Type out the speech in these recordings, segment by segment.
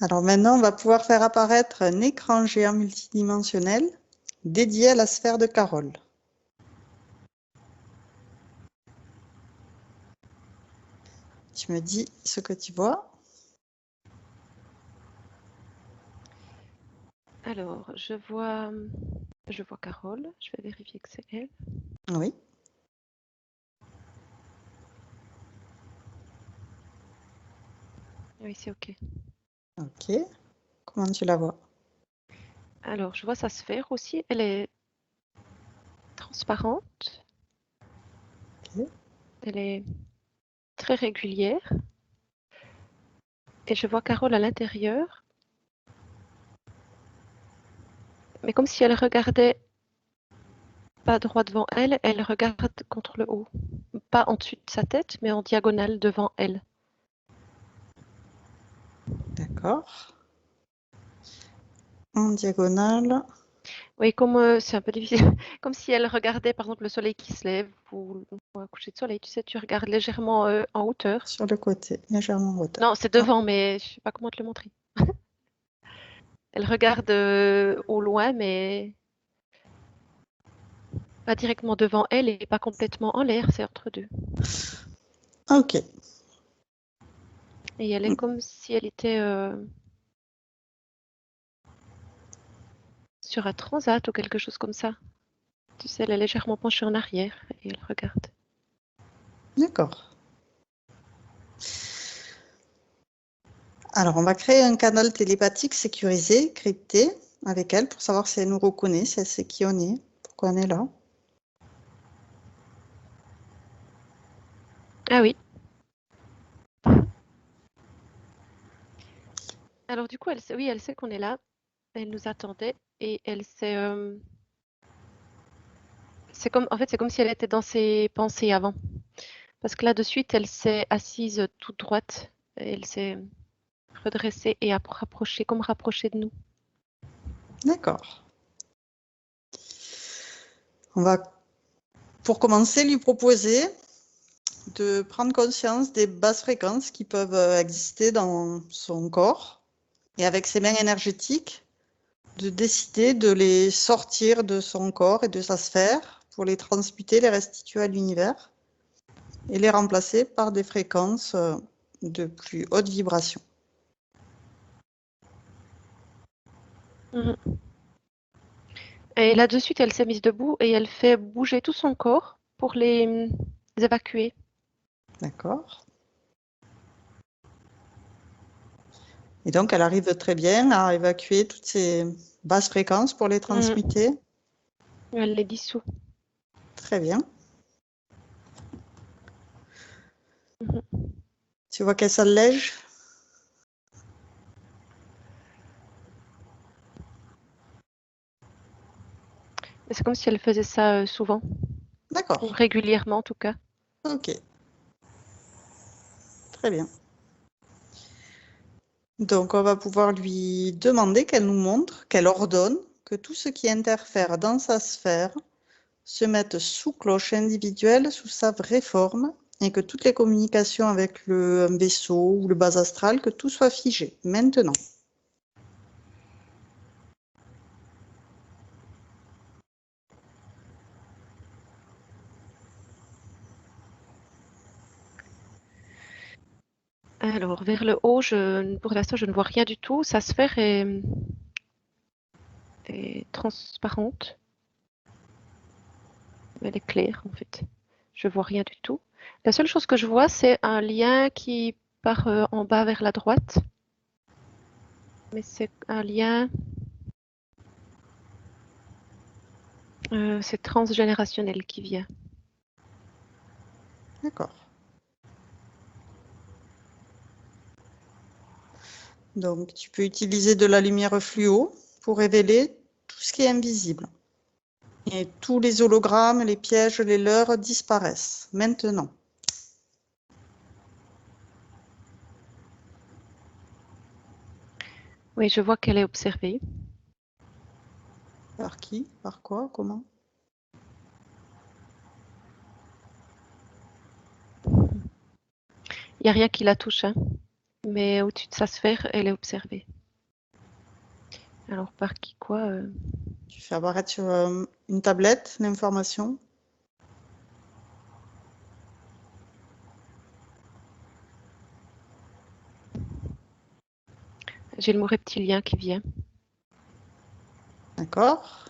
Alors maintenant, on va pouvoir faire apparaître un écran géant multidimensionnel dédié à la sphère de Carole. Tu me dis ce que tu vois. Alors, je vois Carole. Je vais vérifier que c'est elle. Oui. Oui, c'est OK. OK. Comment tu la vois? Alors, je vois sa sphère aussi. Elle est transparente. OK. Elle est très régulière. Et je vois Carole à l'intérieur. Mais comme si elle regardait pas droit devant elle, elle regarde contre le haut. Pas en dessus de sa tête, mais en diagonale devant elle. D'accord. En diagonale. Oui, comme c'est un peu difficile, comme si elle regardait par exemple le soleil qui se lève ou un coucher de soleil, tu sais, tu regardes légèrement en hauteur. Sur le côté, légèrement en hauteur. Non, c'est Ah, devant, mais je sais pas comment te le montrer. Elle regarde au loin, mais pas directement devant elle et pas complètement en l'air, c'est entre deux. OK. Et elle est comme si elle était sur un transat ou quelque chose comme ça. Tu sais, elle est légèrement penchée en arrière et elle regarde. D'accord. Alors, on va créer un canal télépathique sécurisé, crypté, avec elle, pour savoir si elle nous reconnaît, si elle sait qui on est, pourquoi on est là. Ah oui. Alors du coup, oui, elle sait qu'on est là. Elle nous attendait et elle s'est. C'est comme si elle était dans ses pensées avant. Parce que là, de suite, elle s'est assise toute droite. Et elle s'est redressée et a rapproché, comme rapprochée de nous. D'accord. On va, pour commencer, lui proposer de prendre conscience des basses fréquences qui peuvent exister dans son corps et avec ses mains énergétiques, de décider de les sortir de son corps et de sa sphère pour les transmuter, les restituer à l'univers et les remplacer par des fréquences de plus haute vibration. Mhm. Et là, de suite, elle s'est mise debout et elle fait bouger tout son corps pour les évacuer. D'accord. Et donc, elle arrive très bien à évacuer toutes ces basses fréquences pour les Mhm. transmuter. Elle les dissout. Très bien. Mhm. Tu vois qu'elle s'allège. Et c'est comme si elle faisait ça souvent, ou D'accord. régulièrement en tout cas. OK. Très bien. Donc, on va pouvoir lui demander qu'elle nous montre, qu'elle ordonne que tout ce qui interfère dans sa sphère se mette sous cloche individuelle, sous sa vraie forme, et que toutes les communications avec le vaisseau ou le bas astral, que tout soit figé, maintenant. Alors, vers le haut, pour l'instant, je ne vois rien du tout. Sa sphère est transparente. Elle est claire, en fait. Je vois rien du tout. La seule chose que je vois, c'est un lien qui part en bas vers la droite. Mais c'est un lien, c'est transgénérationnel qui vient. D'accord. Donc, tu peux utiliser de la lumière fluo pour révéler tout ce qui est invisible. Et tous les hologrammes, les pièges, les leurres disparaissent, maintenant. Oui, je vois qu'elle est observée. Par qui? Par quoi? Comment? Il n'y a rien qui la touche, hein. mais au-dessus de sa sphère, elle est observée. Alors par qui quoi Tu fais apparaître sur une tablette l'information. J'ai le mot reptilien qui vient. D'accord.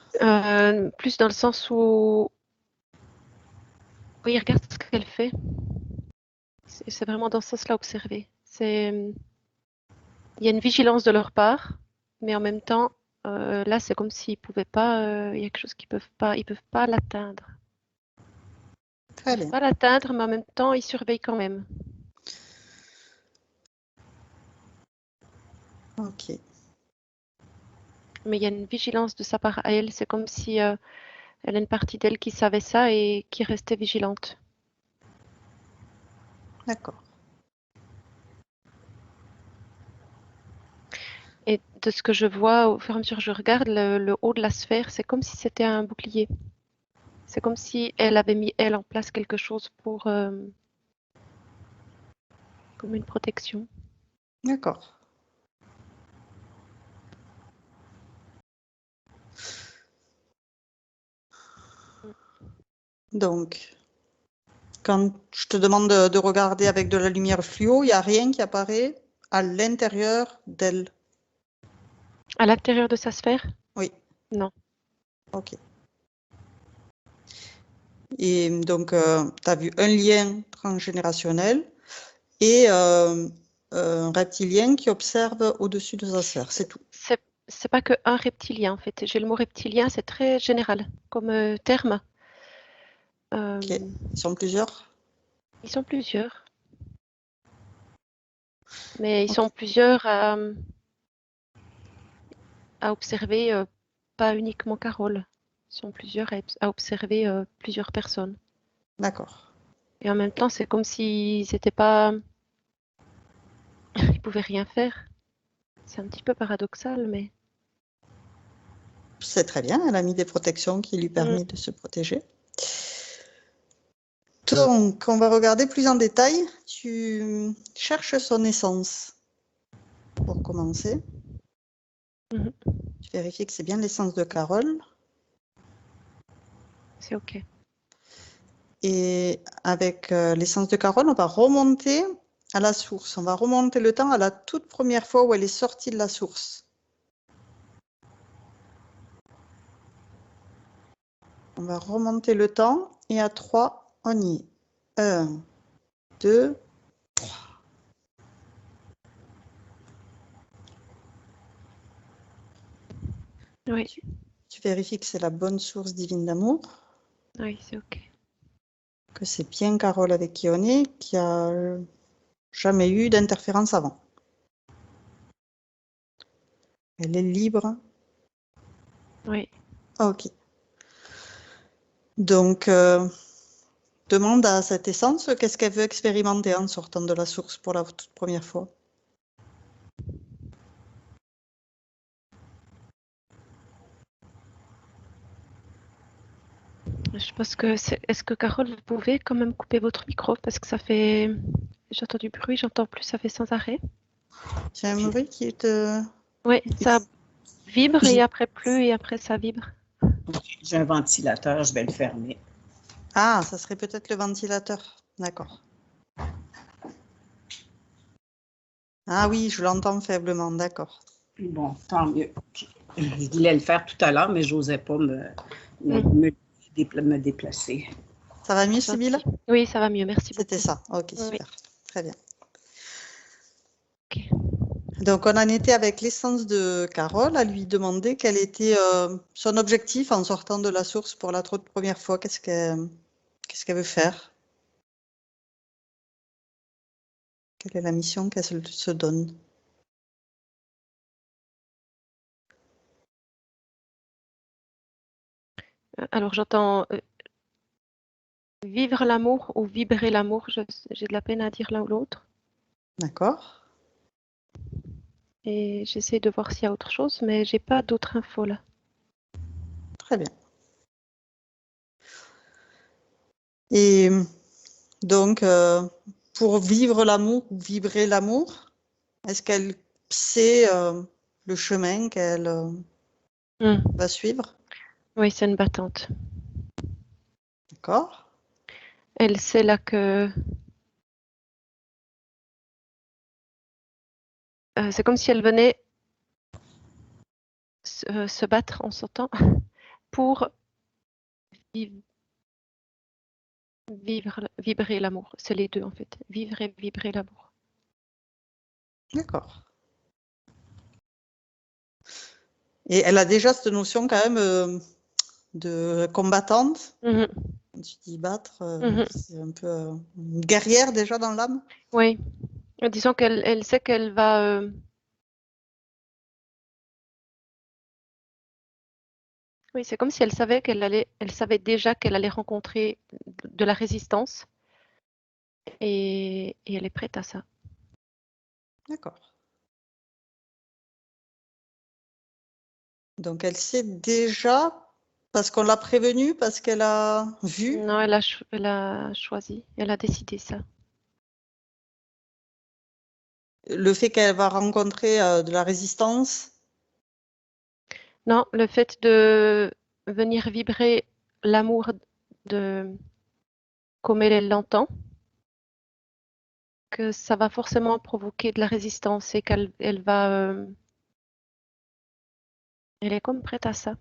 Plus dans le sens où oui, regarde ce qu'elle fait. C'est vraiment dans ce sens-là observer. Il y a une vigilance de leur part, mais en même temps, là, c'est comme s'ils pouvaient pas. Il y a quelque chose ils peuvent pas l'atteindre. Ils Très peuvent bien. pas l'atteindre, mais en même temps, ils surveillent quand même. Ok. Mais il y a une vigilance de sa part à elle. C'est comme si elle a une partie d'elle qui savait ça et qui restait vigilante. D'accord. Et de ce que je vois, au fur et à mesure que je regarde, le haut de la sphère, c'est comme si c'était un bouclier. C'est comme si elle avait mis, elle, en place quelque chose pour, comme une protection. D'accord. Donc, quand je te demande de regarder avec de la lumière fluo, il n'y a rien qui apparaît à l'intérieur d'elle. À l'intérieur de sa sphère? Oui. Non. Ok. Et donc, tu as vu un lien transgénérationnel et un reptilien qui observe au-dessus de sa sphère. C'est tout. C'est pas que un reptilien, en fait. J'ai le mot reptilien, c'est très général comme terme. Ok. Ils sont plusieurs. Ils sont plusieurs, mais ils Ok. sont plusieurs à observer, pas uniquement Carole. Ils sont plusieurs à observer plusieurs personnes. D'accord. Et en même temps, c'est comme s'ils n'étaient pas, ils pouvaient rien faire. C'est un petit peu paradoxal, mais. C'est très bien. Elle a mis des protections qui lui Mm. permettent de se protéger. Donc, on va regarder plus en détail. Tu cherches son essence pour commencer. Mhm. Tu vérifies que c'est bien l'essence de Carole. C'est OK. Et avec l'essence de Carole, on va remonter à la source. On va remonter le temps à la toute première fois où elle est sortie de la source. On va remonter le temps et à 3, on y est. 1, 2, Oui, tu vérifies que c'est la bonne source divine d'amour, oui, c'est OK. que c'est bien Carole avec qui on est, qui a jamais eu d'interférence avant. Elle est libre. Oui. Ok. Donc, demande à cette essence qu'est-ce qu'elle veut expérimenter en sortant de la source pour la toute première fois. Je pense que c'est. Est-ce que Carole, vous pouvez quand même couper votre micro parce que ça fait. J'entends du bruit, j'entends plus, ça fait sans arrêt. C'est un bruit qui te... Oui, ça vibre et J'ai après plus et après ça vibre. j'ai un ventilateur, je vais le fermer. Ah, ça serait peut-être le ventilateur. D'accord. Ah oui, je l'entends faiblement, d'accord. Bon, tant mieux. Je voulais le faire tout à l'heure, mais je n'osais pas me déplacer. Ça va mieux, C'est Sybille? gentil. Oui, ça va mieux, merci C'était beaucoup. ça. Ok, Oui. super. Très bien. Ok. Donc, on en était avec l'essence de Carole à lui demander quel était son objectif en sortant de la source pour la toute première fois. Qu'est-ce qu'elle veut faire? Quelle est la mission qu'elle se donne? Alors j'entends vivre l'amour ou vibrer l'amour. J'ai de la peine à dire l'un ou l'autre. D'accord. Et j'essaie de voir s'il y a autre chose, mais j'ai pas d'autres infos là. Très bien. Et donc, pour vivre l'amour ou vibrer l'amour, Est-ce qu'elle sait le chemin qu'elle va suivre? Oui, c'est une battante. D'accord. Elle sait là que c'est comme si elle venait se battre en sortant pour vibrer l'amour. C'est les deux en fait. Vivre et vibrer l'amour. D'accord. Et elle a déjà cette notion quand même de combattante. Mhm. Quand tu dis battre, Mhm. c'est un peu une guerrière déjà dans l'âme. Oui. Disons qu'elle sait qu'elle va. Oui, c'est comme si elle savait elle savait déjà qu'elle allait rencontrer de la résistance et elle est prête à ça. D'accord. Donc elle sait déjà, parce qu'on l'a prévenue, parce qu'elle a vu. Non, elle a choisi, elle a décidé ça. Le fait qu'elle va rencontrer de la résistance. Non, le fait de venir vibrer l'amour de comme elle l'entend, que ça va forcément provoquer de la résistance et qu'elle va, elle est comme prête à ça.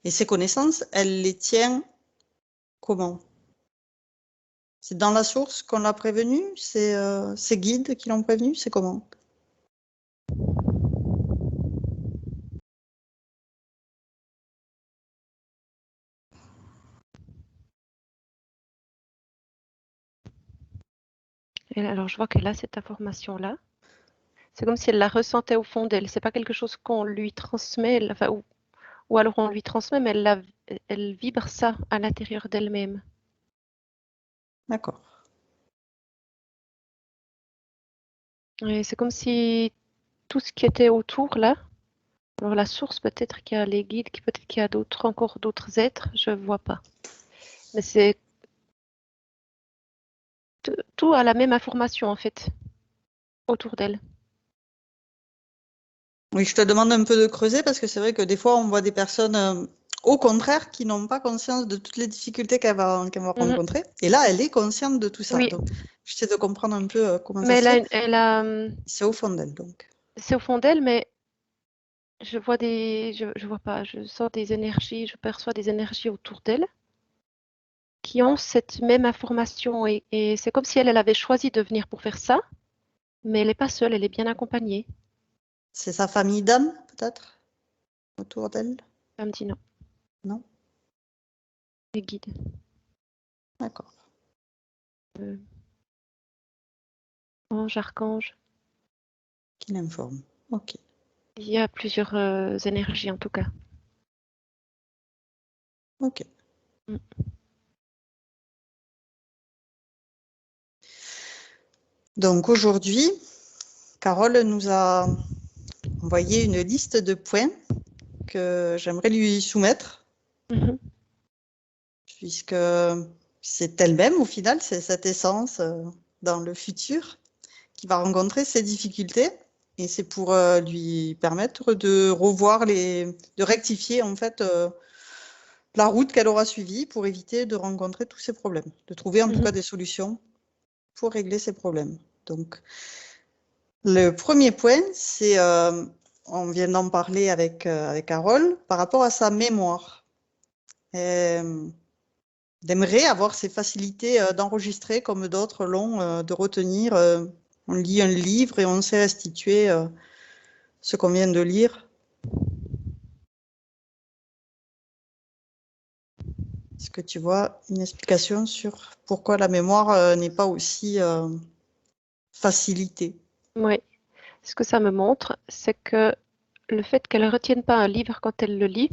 Et ses connaissances, elle les tient comment? C'est dans la source qu'on l'a prévenue? C'est ses guides qui l'ont prévenue? C'est comment? Et alors, je vois qu'elle a cette information-là. C'est comme si elle la ressentait au fond d'elle. C'est pas quelque chose qu'on lui transmet, enfin, ou alors on lui transmet, mais elle vibre ça à l'intérieur d'elle-même. D'accord. Et c'est comme si tout ce qui était autour là, alors la source peut-être qu'il y a les guides, peut-être qu'il y a encore d'autres êtres, je vois pas. Mais c'est tout a la même information en fait autour d'elle. Oui, je te demande un peu de creuser parce que c'est vrai que des fois, on voit des personnes, au contraire, qui n'ont pas conscience de toutes les difficultés qu'elle va rencontrer. Et là, elle est consciente de tout ça. Oui, Donc, j'essaie de comprendre un peu comment ça mais se fait. elle a, C'est au fond d'elle, donc. c'est au fond d'elle, mais je vois pas, je sens des énergies, je perçois des énergies autour d'elle qui ont cette même information et c'est comme si elle avait choisi de venir pour faire ça, mais elle n'est pas seule, elle est bien accompagnée. C'est sa famille d'âmes, peut-être, autour d'elle? Elle me dit non, Non? les guides. D'accord. Ange, archange, Qui l'informe. Ok. il y a plusieurs énergies en tout cas. Ok. Mm. Donc, aujourd'hui, Carole nous a envoyé une liste de points que j'aimerais lui soumettre, Mhm. puisque c'est elle-même, au final, c'est cette essence dans le futur qui va rencontrer ces difficultés. Et c'est pour lui permettre de revoir de rectifier en fait la route qu'elle aura suivie pour éviter de rencontrer tous ces problèmes, de trouver en tout cas des solutions pour régler ces problèmes. Donc, le premier point, c'est, on vient d'en parler avec Carole, par rapport à sa mémoire. Elle aimerait avoir ces facilités d'enregistrer comme d'autres l'ont, de retenir. On lit un livre et on sait restituer ce qu'on vient de lire. Est-ce que tu vois une explication sur pourquoi la mémoire n'est pas aussi facilitée? Oui, ce que ça me montre, c'est que le fait qu'elle ne retienne pas un livre quand elle le lit,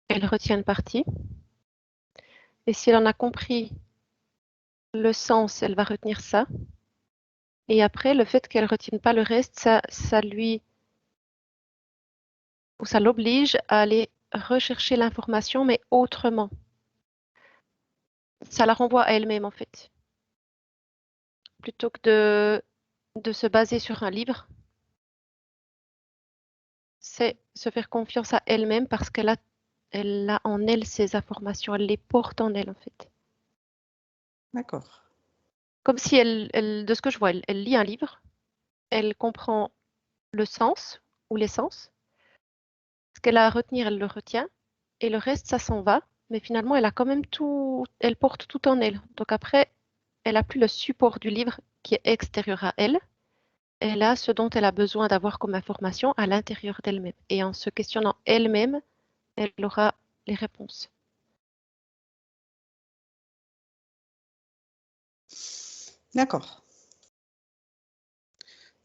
elle retient une partie. Et si elle en a compris le sens, elle va retenir ça. Et après, le fait qu'elle ne retienne pas le reste, ça lui ou ça l'oblige à aller rechercher l'information, mais autrement. Ça la renvoie à elle-même, en fait. plutôt que de se baser sur un livre, c'est se faire confiance à elle-même parce elle a en elle ces informations, elle les porte en elle en fait. D'accord. Comme si de ce que je vois, elle lit un livre, elle comprend le sens ou les sens. Ce qu'elle a à retenir, elle le retient. Et le reste, ça s'en va. Mais finalement, elle a quand même tout, elle porte tout en elle. Donc après, elle n'a plus le support du livre qui est extérieur à elle. Elle a ce dont elle a besoin d'avoir comme information à l'intérieur d'elle-même. Et en se questionnant elle-même, elle aura les réponses. D'accord.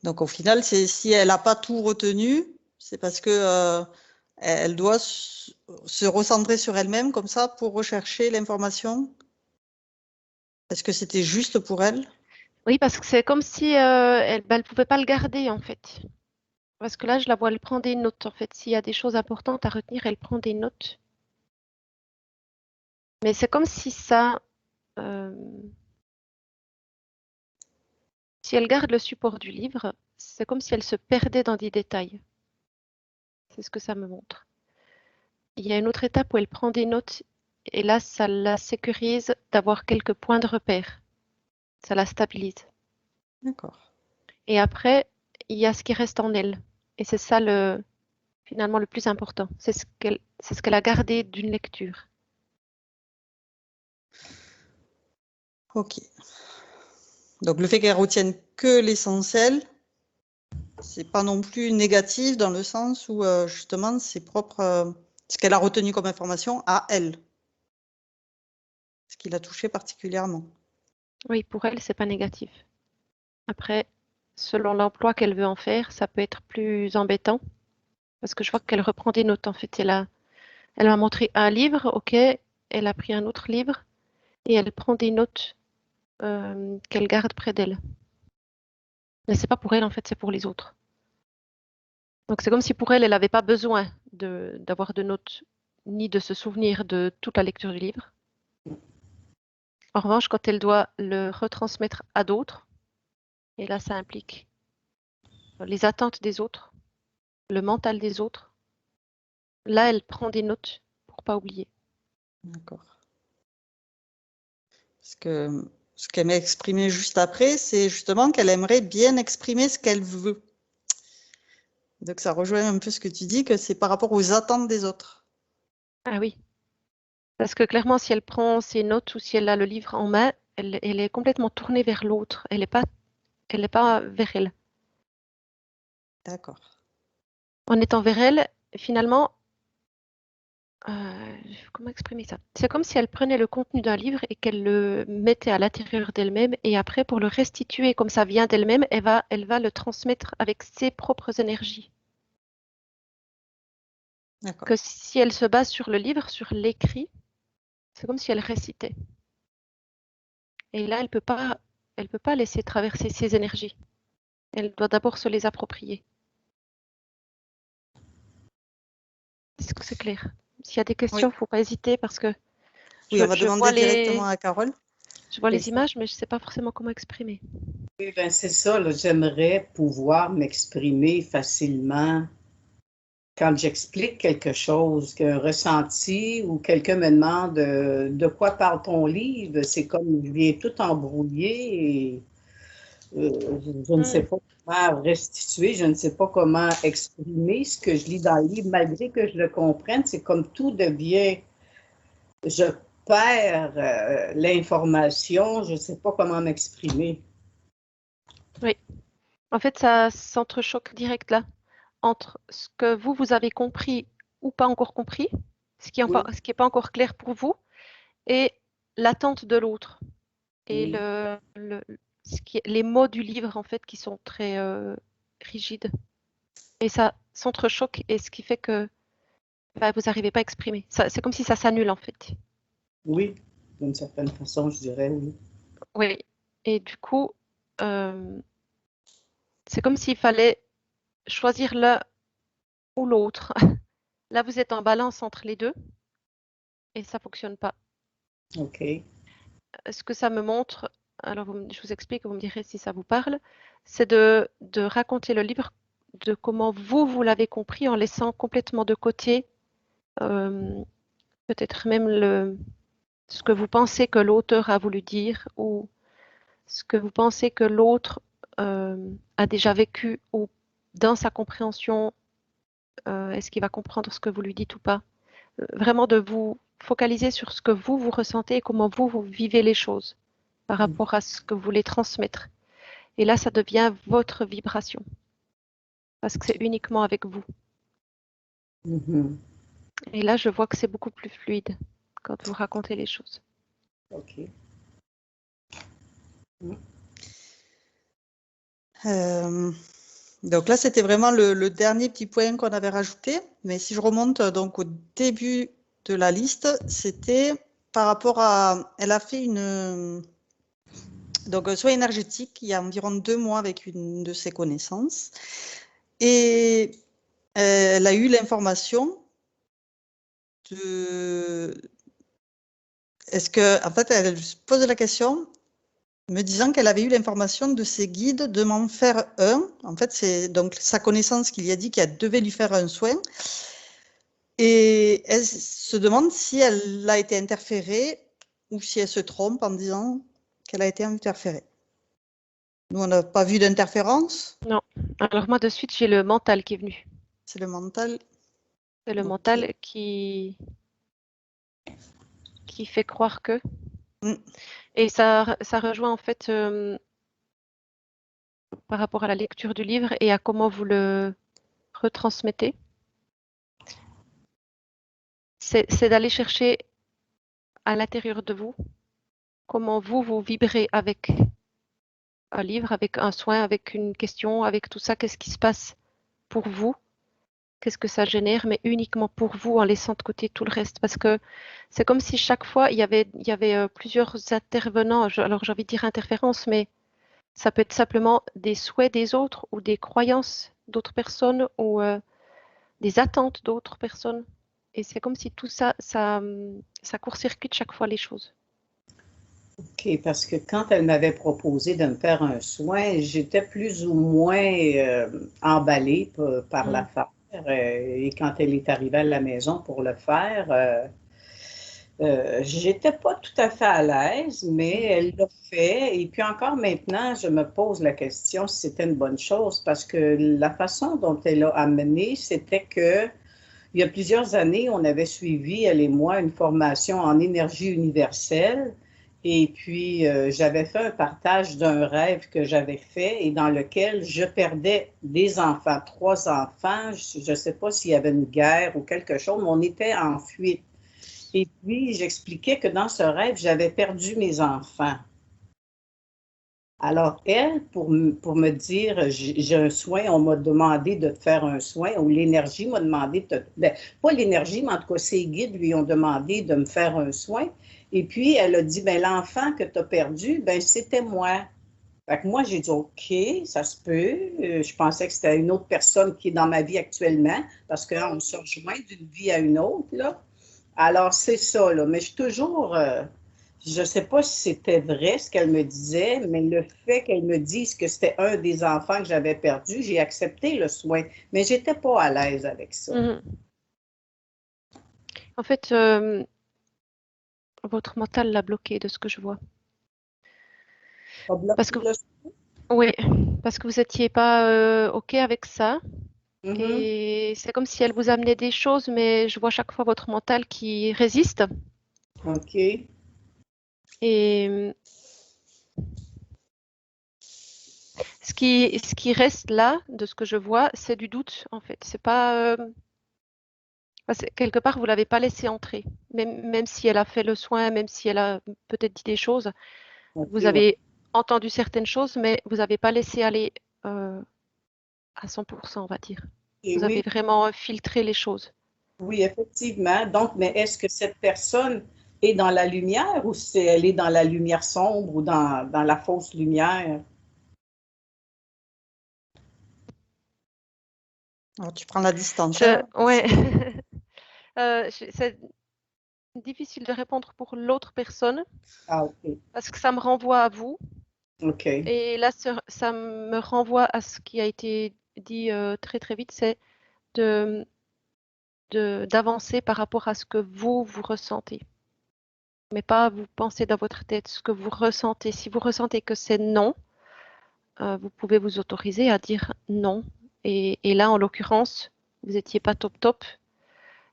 Donc au final, si elle n'a pas tout retenu, c'est parce que elle doit se recentrer sur elle-même comme ça pour rechercher l'information. Est-ce que c'était juste pour elle? Oui, parce que c'est comme si elle ne pouvait pas le garder en fait. Parce que là, je la vois, elle prend des notes en fait. S'il y a des choses importantes à retenir, elle prend des notes. Mais c'est comme si ça, euh, si elle garde le support du livre, c'est comme si elle se perdait dans des détails. C'est ce que ça me montre. Il y a une autre étape où elle prend des notes et là, ça la sécurise d'avoir quelques points de repère. Ça la stabilise. D'accord. Et après, il y a ce qui reste en elle. Et c'est ça finalement le plus important. C'est ce qu'elle a gardé d'une lecture. Ok. Donc le fait qu'elle retienne que l'essentiel, c'est pas non plus négatif dans le sens où justement c'est propre, ce qu'elle a retenu comme information à elle, ce qui l'a touché particulièrement. Oui, pour elle, c'est pas négatif. Après, selon l'emploi qu'elle veut en faire, ça peut être plus embêtant parce que je vois qu'elle reprend des notes. En fait, elle m'a montré un livre, ok, elle a pris un autre livre et elle prend des notes qu'elle garde près d'elle. Mais c'est pas pour elle, en fait, c'est pour les autres. Donc c'est comme si pour elle, elle n'avait pas besoin d'avoir de notes ni de se souvenir de toute la lecture du livre. En revanche, quand elle doit le retransmettre à d'autres, et là, ça implique les attentes des autres, le mental des autres, là, elle prend des notes pour pas oublier. D'accord. Parce que ce qu'elle m'a exprimé juste après, c'est justement qu'elle aimerait bien exprimer ce qu'elle veut. Donc ça rejoint un peu ce que tu dis, que c'est par rapport aux attentes des autres. Ah oui, parce que clairement, si elle prend ses notes ou si elle a le livre en main, elle est complètement tournée vers l'autre. Elle n'est pas vers elle. D'accord. En étant vers elle, finalement, comment exprimer ça? C'est comme si elle prenait le contenu d'un livre et qu'elle le mettait à l'intérieur d'elle-même et après, pour le restituer comme ça vient d'elle-même, elle va le transmettre avec ses propres énergies. D'accord. Que si elle se base sur le livre, sur l'écrit, c'est comme si elle récitait. Et là, elle peut pas laisser traverser ses énergies. Elle doit d'abord se les approprier. Est-ce que c'est clair? S'il y a des Oui. questions, il ne faut pas hésiter parce que Oui, on va demander directement à Carole. je vois C'est les ça. images, mais je ne sais pas forcément comment exprimer. Oui, ben c'est ça, là. J'aimerais pouvoir m'exprimer facilement quand j'explique quelque chose, qu'un ressenti ou quelqu'un me demande de quoi parle ton livre, c'est comme je viens tout embrouillé et je ne sais pas comment restituer, je ne sais pas comment exprimer ce que je lis dans le livre, malgré que je le comprenne, c'est comme tout devient, je perds l'information, je ne sais pas comment m'exprimer. Oui. En fait, ça s'entrechoque direct là entre ce que vous avez compris ou pas encore compris, Oui, ce qui est pas encore clair pour vous, et l'attente de l'autre. Et oui. les mots du livre, en fait, qui sont très rigides. Et ça s'entrechoque, et ce qui fait que bah, vous n'arrivez pas à exprimer. C'est comme si ça s'annule, en fait. Oui, d'une certaine façon, je dirais oui. Oui. Et du coup, euh, c'est comme s'il fallait choisir l'un ou l'autre. Là, vous êtes en balance entre les deux, et ça fonctionne pas. OK. Ce que ça me montre, alors je vous explique, vous me direz si ça vous parle, c'est de raconter le livre de comment vous l'avez compris en laissant complètement de côté peut-être même ce que vous pensez que l'auteur a voulu dire ou ce que vous pensez que l'autre a déjà vécu ou dans sa compréhension, est-ce qu'il va comprendre ce que vous lui dites ou pas? Vraiment de vous focaliser sur ce que vous ressentez et comment vous vivez les choses par rapport à ce que vous voulez transmettre. Et là, ça devient votre vibration parce que c'est uniquement avec vous. Et là, je vois que c'est beaucoup plus fluide quand vous racontez les choses. OK. Donc là, c'était vraiment le dernier petit point qu'on avait rajouté. Mais si je remonte donc au début de la liste, c'était par rapport à... Elle a fait donc un soin énergétique il y a environ 2 mois avec une de ses connaissances. Et elle a eu l'information de... Est-ce que... En fait, elle se pose la question... me disant qu'elle avait eu l'information de ses guides de m'en faire un. En fait, c'est donc sa connaissance qui lui a dit qu'elle devait lui faire un soin. Et elle se demande si elle a été interférée ou si elle se trompe en disant qu'elle a été interférée. Nous, on n'a pas vu d'interférence. Non. Alors moi, de suite, j'ai le mental qui est venu. C'est le mental. C'est le Ok. mental qui fait croire que. Et ça rejoint en fait par rapport à la lecture du livre et à comment vous le retransmettez. C'est d'aller chercher à l'intérieur de vous comment vous vibrez avec un livre, avec un soin, avec une question, avec tout ça. Qu'est-ce qui se passe pour vous? Qu'est-ce que ça génère, mais uniquement pour vous en laissant de côté tout le reste. Parce que c'est comme si chaque fois, il y avait plusieurs intervenants. Alors j'ai envie de dire interférences, mais ça peut être simplement des souhaits des autres ou des croyances d'autres personnes ou des attentes d'autres personnes. Et c'est comme si tout ça court-circuite chaque fois les choses. OK, parce que quand elle m'avait proposé de me faire un soin, j'étais plus ou moins emballée par l'affaire. Et quand elle est arrivée à la maison pour le faire, j'étais pas tout à fait à l'aise, mais elle l'a fait. Et puis encore maintenant, je me pose la question si c'était une bonne chose, parce que la façon dont elle a amené, c'était que il y a plusieurs années, on avait suivi, elle et moi, une formation en énergie universelle. Et puis, j'avais fait un partage d'un rêve que j'avais fait et dans lequel je perdais des enfants, 3 enfants. Je ne sais pas s'il y avait une guerre ou quelque chose, mais on était en fuite. Et puis, j'expliquais que dans ce rêve, j'avais perdu mes enfants. Alors, elle, pour me dire, j'ai un soin, on m'a demandé de te faire un soin, ou l'énergie m'a demandé pas l'énergie, mais en tout cas, ses guides lui ont demandé de me faire un soin. Et puis, elle a dit, ben l'enfant que tu as perdu, ben c'était moi. Fait que moi, j'ai dit, OK, ça se peut. Je pensais que c'était une autre personne qui est dans ma vie actuellement, parce qu'on se rejoint d'une vie à une autre, là. Alors, c'est ça, là. Mais je suis toujours... je ne sais pas si c'était vrai ce qu'elle me disait, mais le fait qu'elle me dise que c'était un des enfants que j'avais perdu, j'ai accepté le soin, mais je n'étais pas à l'aise avec ça. En fait, votre mental l'a bloqué de ce que je vois. Parce que, oui, parce que vous n'étiez pas OK avec ça. Et c'est comme si elle vous amenait des choses, mais je vois chaque fois votre mental qui résiste. OK. Et ce qui reste là, de ce que je vois, c'est du doute, en fait. C'est pas... quelque part, vous ne l'avez pas laissé entrer. Même si elle a fait le soin, même si elle a peut-être dit des choses, vous avez entendu certaines choses, mais vous n'avez pas laissé aller à 100%, on va dire. Vous avez vraiment filtré les choses. Oui, effectivement. Donc, mais est-ce que cette personne est dans la lumière ou elle est dans la lumière sombre ou dans la fausse lumière? Alors, tu prends la distance. Ouais. difficile de répondre pour l'autre personne Ah, OK. parce que ça me renvoie à vous. OK. Et là, ça me renvoie à ce qui a été dit très très vite, c'est d'avancer par rapport à ce que vous ressentez. Mais pas vous pensez dans votre tête ce que vous ressentez. Si vous ressentez que c'est non, vous pouvez vous autoriser à dire non. Et là, en l'occurrence, vous n'étiez pas top top.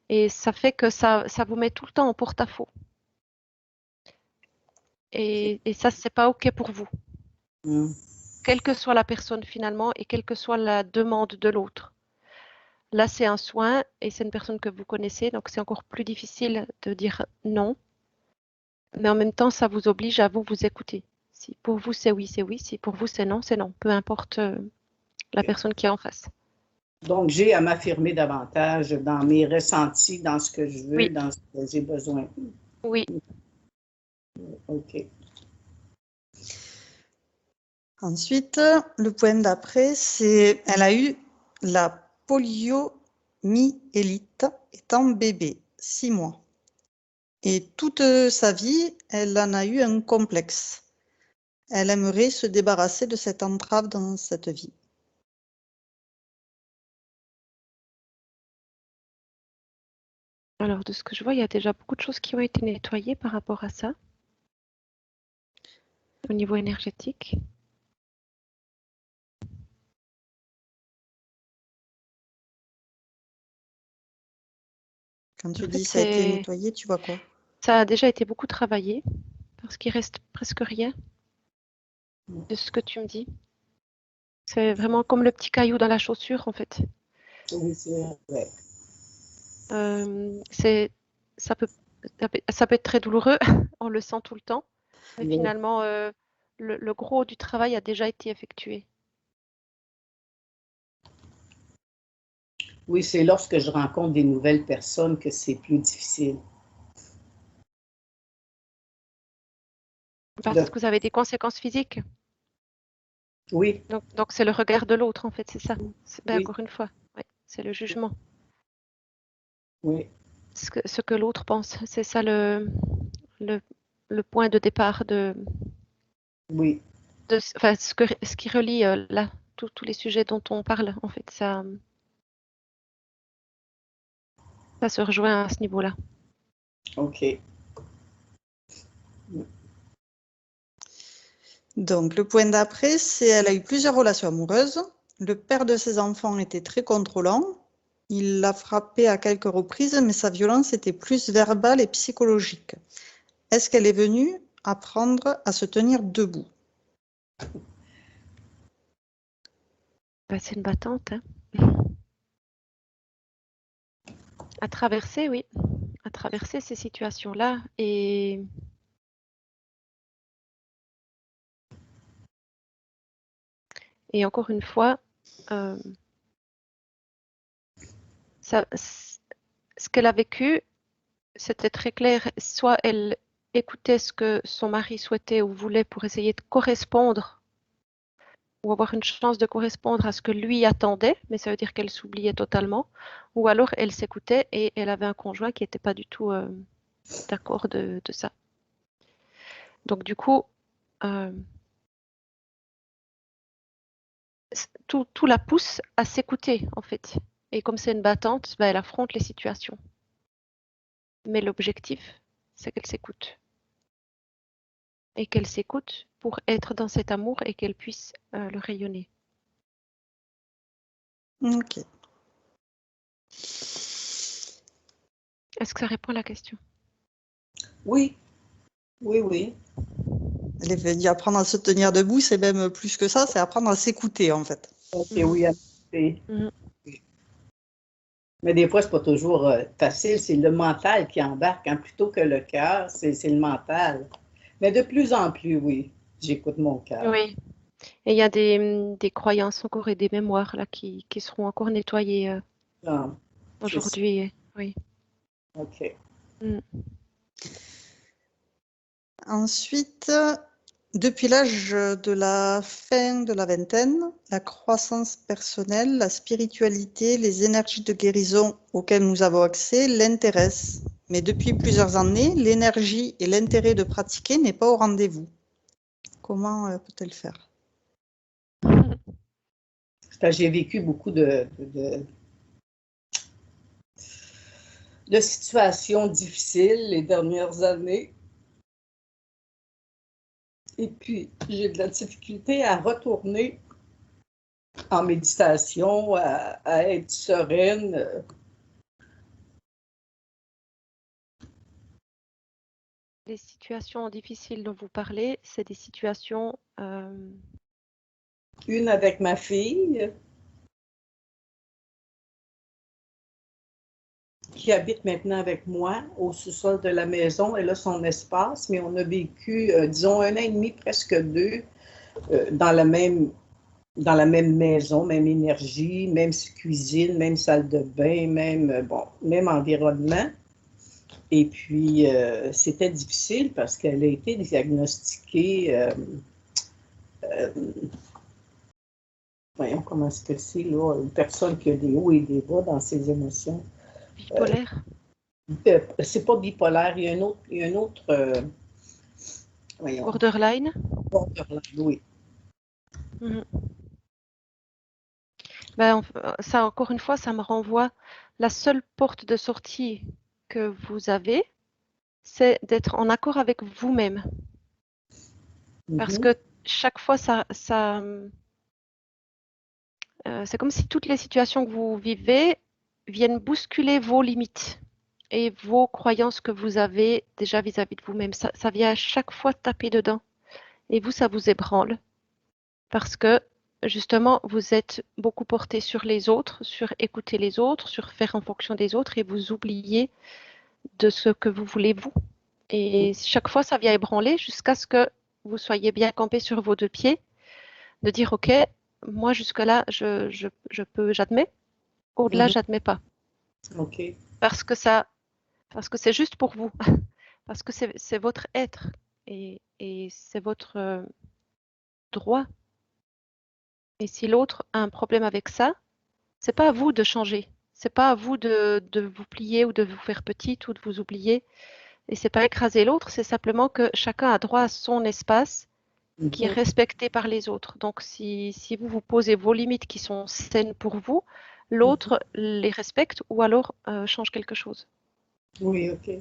Et ça fait que ça vous met tout le temps en porte-à-faux. Et ça, c'est pas OK pour vous. Mm. Quelle que soit la personne finalement et quelle que soit la demande de l'autre. Là, c'est un soin et c'est une personne que vous connaissez, donc c'est encore plus difficile de dire non. Mais en même temps, ça vous oblige à vous écouter. Si pour vous c'est oui, c'est oui. Si pour vous c'est non, c'est non. Peu importe la personne qui est en face. Donc, j'ai à m'affirmer davantage dans mes ressentis, dans ce que je veux, Oui. dans ce que j'ai besoin. Oui. OK. Ensuite, le point d'après, c'est elle a eu la poliomyélite étant bébé, 6 mois. Et toute sa vie, elle en a eu un complexe. Elle aimerait se débarrasser de cette entrave dans cette vie. Alors, de ce que je vois, il y a déjà beaucoup de choses qui ont été nettoyées par rapport à ça, au niveau énergétique. Quand tu En dis fait, ça a été nettoyé, tu vois quoi? ça a déjà été beaucoup travaillé, parce qu'il reste presque rien de ce que tu me dis. C'est vraiment comme le petit caillou dans la chaussure, en fait. Oui, c'est vrai. Ça peut être très douloureux, on le sent tout le temps, mais Oui. finalement, le gros du travail a déjà été effectué. Oui, c'est lorsque je rencontre des nouvelles personnes que c'est plus difficile. Parce que vous avez des conséquences physiques. Oui, Donc c'est le regard de l'autre, en fait, c'est ça. oui, Encore une fois, ouais, c'est le jugement. oui, Ce que l'autre pense, c'est ça le point de départ oui. enfin, ce qui relie là tous les sujets dont on parle, en fait, ça se rejoint à ce niveau-là. OK. Donc, le point d'après, c'est elle a eu plusieurs relations amoureuses. Le père de ses enfants était très contrôlant. Il l'a frappée à quelques reprises, mais sa violence était plus verbale et psychologique. Est-ce qu'elle est venue apprendre à se tenir debout? Bah, c'est une battante, hein. À traverser, oui, à traverser ces situations-là et encore une fois, ce qu'elle a vécu, c'était très clair. Soit elle écoutait ce que son mari souhaitait ou voulait pour essayer de correspondre ou avoir une chance de correspondre à ce que lui attendait, mais ça veut dire qu'elle s'oubliait totalement, ou alors elle s'écoutait et elle avait un conjoint qui n'était pas du tout d'accord de ça. Donc du coup, tout la pousse à s'écouter en fait. Et comme c'est une battante, bah, elle affronte les situations. Mais l'objectif, c'est qu'elle s'écoute. Et qu'elle s'écoute pour être dans cet amour et qu'elle puisse le rayonner. Ok. Est-ce que ça répond à la question? Oui, oui, oui. Elle est venue apprendre à se tenir debout, c'est même plus que ça, c'est apprendre à s'écouter en fait. OK, oui, mais des fois, c'est pas toujours facile. C'est le mental qui embarque, hein, plutôt que le cœur, c'est le mental. Mais de plus en plus, oui, j'écoute mon cœur. Oui. Et il y a des croyances encore et des mémoires là qui seront encore nettoyées Ah, c'est ça. aujourd'hui. Oui. OK. Ensuite, depuis l'âge de la fin de la vingtaine, la croissance personnelle, la spiritualité, les énergies de guérison auxquelles nous avons accès l'intéressent. Mais depuis plusieurs années, l'énergie et l'intérêt de pratiquer n'est pas au rendez-vous. Comment peut-elle faire? J'ai vécu beaucoup de situations difficiles les dernières années. Et puis, j'ai de la difficulté à retourner en méditation, à être sereine. Les situations difficiles dont vous parlez, c'est des situations... Une avec ma fille, qui habite maintenant avec moi au sous-sol de la maison. Elle a son espace, mais on a vécu, disons, 1 an et demi, presque 2, dans la même maison, même énergie, même cuisine, même salle de bain, même environnement. Et puis, c'était difficile parce qu'elle a été diagnostiquée, voyons comment est-ce que c'est, là, une personne qui a des hauts et des bas dans ses émotions. Bipolaire? C'est pas bipolaire, il y a un autre voyons. Borderline? Borderline, oui. Ben, ça, encore une fois, ça me renvoie, la seule porte de sortie que vous avez, c'est d'être en accord avec vous-même. Parce que chaque fois, c'est comme si toutes les situations que vous vivez viennent bousculer vos limites et vos croyances que vous avez déjà vis-à-vis de vous-même. Ça vient à chaque fois taper dedans. Et vous, ça vous ébranle. Parce que, justement, vous êtes beaucoup porté sur les autres, sur écouter les autres, sur faire en fonction des autres, et vous oubliez de ce que vous voulez vous. Et chaque fois, ça vient ébranler jusqu'à ce que vous soyez bien campé sur vos 2 pieds, de dire, OK, moi, jusque-là, j'admets. Au-delà, j'admets pas. OK. Parce que c'est juste pour vous. Parce que c'est votre être. Et c'est votre droit. Et si l'autre a un problème avec ça, c'est pas à vous de changer. C'est pas à vous de vous plier ou de vous faire petite ou de vous oublier. Et c'est pas écraser l'autre, c'est simplement que chacun a droit à son espace qui est respecté par les autres. Donc, si vous vous posez vos limites qui sont saines pour vous, l'autre les respecte ou alors change quelque chose. Oui, OK.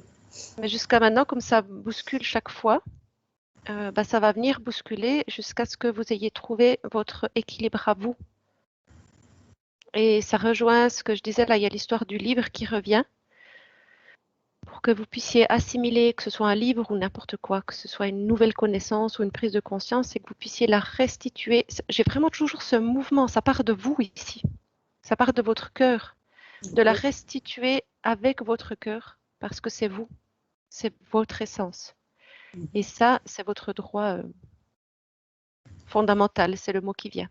Mais jusqu'à maintenant, comme ça bouscule chaque fois, ça va venir bousculer jusqu'à ce que vous ayez trouvé votre équilibre à vous. Et ça rejoint ce que je disais là, il y a l'histoire du livre qui revient. Pour que vous puissiez assimiler, que ce soit un livre ou n'importe quoi, que ce soit une nouvelle connaissance ou une prise de conscience, et que vous puissiez la restituer. J'ai vraiment toujours ce mouvement, ça part de vous ici, ça part de votre cœur, de la restituer avec votre cœur, parce que c'est vous, c'est votre essence. Et ça, c'est votre droit fondamental, c'est le mot qui vient.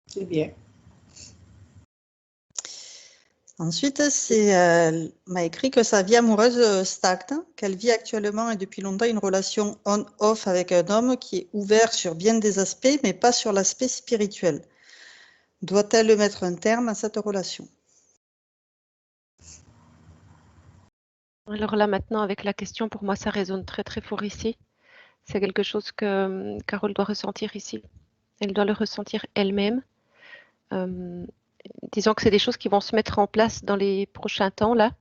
C'est bien. Ensuite, elle m'a écrit que sa vie amoureuse stagne, qu'elle vit actuellement et depuis longtemps une relation on-off avec un homme qui est ouvert sur bien des aspects, mais pas sur l'aspect spirituel. Doit-elle mettre un terme à cette relation? Alors là, maintenant, avec la question, pour moi, ça résonne très, très fort ici. C'est quelque chose que Carole doit ressentir ici. Elle doit le ressentir elle-même. Disons que c'est des choses qui vont se mettre en place dans les prochains temps, là.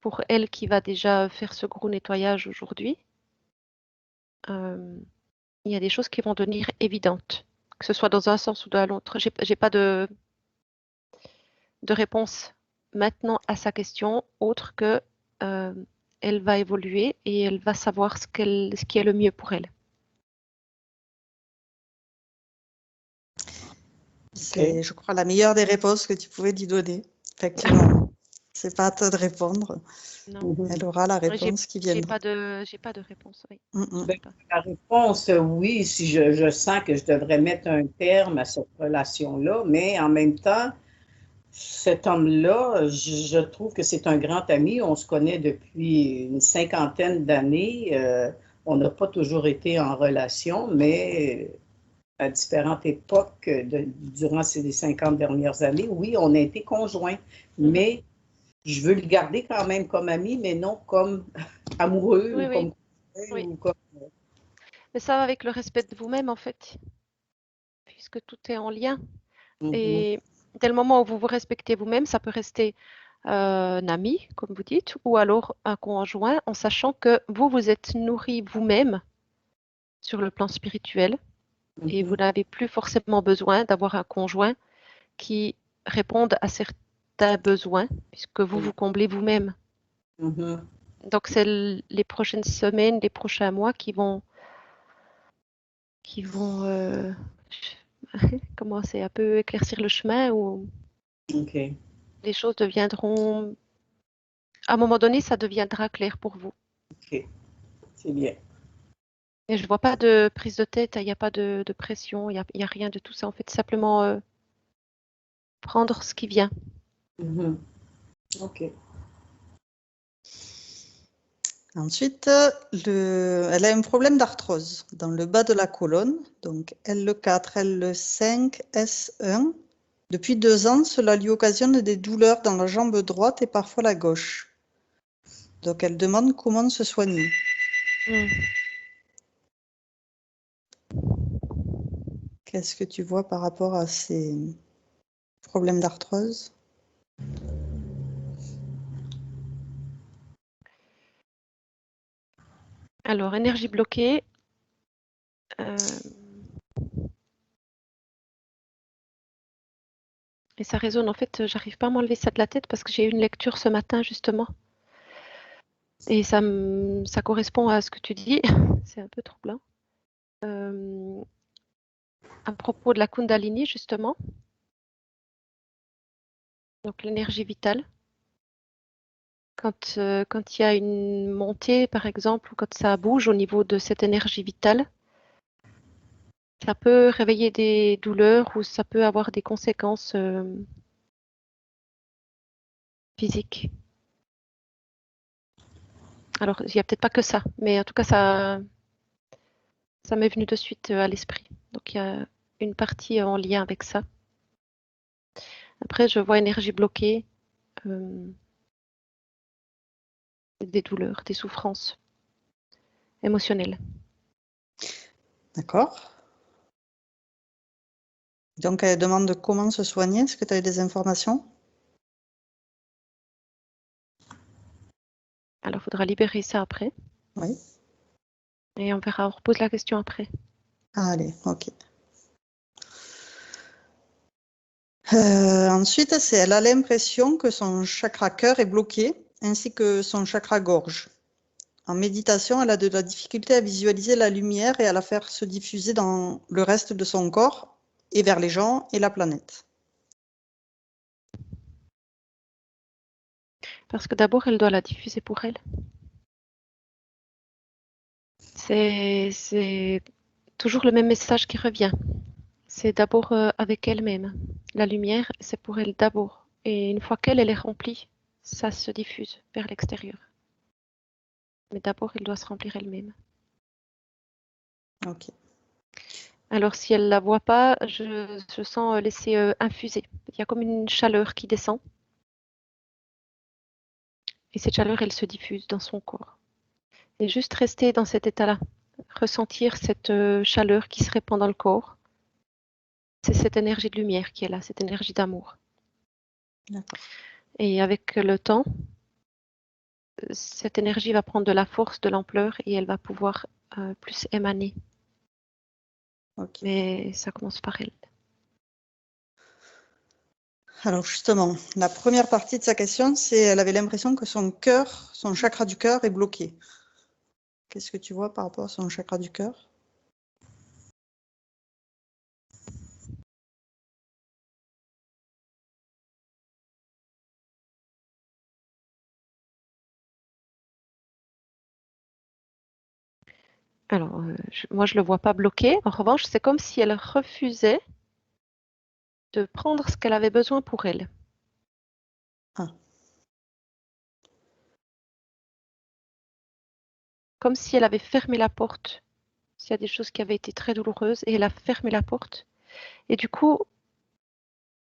Pour elle qui va déjà faire ce gros nettoyage aujourd'hui, il y a des choses qui vont devenir évidentes, que ce soit dans un sens ou dans l'autre. J'ai pas de réponse maintenant à sa question, autre que elle va évoluer et elle va savoir ce qui est le mieux pour elle. C'est, je crois, la meilleure des réponses que tu pouvais lui donner. Effectivement, c'est pas à toi de répondre. Non. Elle aura la réponse qui viendra. J'ai pas de réponse. Oui. La réponse, oui, si je sens que je devrais mettre un terme à cette relation-là, mais en même temps, cet homme-là, je trouve que c'est un grand ami. On se connaît depuis une 50aine d'années. On n'a pas toujours été en relation, mais à différentes époques durant ces 50 dernières années, oui, on a été conjoints, mais je veux le garder quand même comme ami, mais non comme amoureux Oui, ou oui, comme cousin oui. ou comme... Mais ça va avec le respect de vous-même, en fait, puisque tout est en lien. Et dès le moment où vous vous respectez vous-même, ça peut rester un ami, comme vous dites, ou alors un conjoint, en sachant que vous, vous êtes nourri vous-même sur le plan spirituel et vous n'avez plus forcément besoin d'avoir un conjoint qui réponde à certains besoins, puisque vous vous comblez vous-même. Donc, c'est les prochaines semaines, les prochains mois qui vont commencer à peu éclaircir le chemin où les choses deviendront, à un moment donné, ça deviendra clair pour vous. OK, c'est bien. Et je ne vois pas de prise de tête, il n'y a pas de pression, il y a rien de tout ça. En fait, simplement prendre ce qui vient. OK. Ensuite, elle a un problème d'arthrose dans le bas de la colonne, donc L4, L5, S1. Depuis 2 ans, cela lui occasionne des douleurs dans la jambe droite et parfois la gauche. Donc elle demande comment se soigner. Qu'est-ce que tu vois par rapport à ces problèmes d'arthrose? Alors, énergie bloquée. Et ça résonne. En fait, j'arrive pas à m'enlever ça de la tête parce que j'ai eu une lecture ce matin, justement. Et ça correspond à ce que tu dis. C'est un peu troublant. À propos de la Kundalini, justement. Donc, l'énergie vitale. Quand il y a une montée, par exemple, ou quand ça bouge au niveau de cette énergie vitale, ça peut réveiller des douleurs ou ça peut avoir des conséquences physiques. Alors, il n'y a peut-être pas que ça, mais en tout cas, ça m'est venu de suite à l'esprit. Donc, il y a une partie en lien avec ça. Après, je vois énergie bloquée, des douleurs, des souffrances émotionnelles. D'accord. Donc elle demande comment se soigner. Est-ce que tu as des informations? Alors, il faudra libérer ça après. Oui. Et on verra, on repose la question après. Allez, ok. Ensuite, elle a l'impression que son chakra cœur est bloqué, ainsi que son chakra gorge. En méditation, elle a de la difficulté à visualiser la lumière et à la faire se diffuser dans le reste de son corps et vers les gens et la planète. Parce que d'abord, elle doit la diffuser pour elle. C'est toujours le même message qui revient. C'est d'abord avec elle-même. La lumière, c'est pour elle d'abord. Et une fois qu'elle est remplie, ça se diffuse vers l'extérieur. Mais d'abord, elle doit se remplir elle-même. Ok. Alors, si elle ne la voit pas, je sens laisser infuser. Il y a comme une chaleur qui descend. Et cette chaleur, elle se diffuse dans son corps. Et juste rester dans cet état-là. Ressentir cette chaleur qui se répand dans le corps. C'est cette énergie de lumière qui est là, cette énergie d'amour. D'accord. Et avec le temps, cette énergie va prendre de la force, de l'ampleur et elle va pouvoir plus émaner. Ok. Mais ça commence par elle. Alors justement, la première partie de sa question, c'est elle avait l'impression que son cœur, son chakra du cœur est bloqué. Qu'est-ce que tu vois par rapport à son chakra du cœur? Alors, moi, je ne le vois pas bloqué. En revanche, c'est comme si elle refusait de prendre ce qu'elle avait besoin pour elle. Ah. Comme si elle avait fermé la porte s'il y a des choses qui avaient été très douloureuses, et elle a fermé la porte. Et du coup,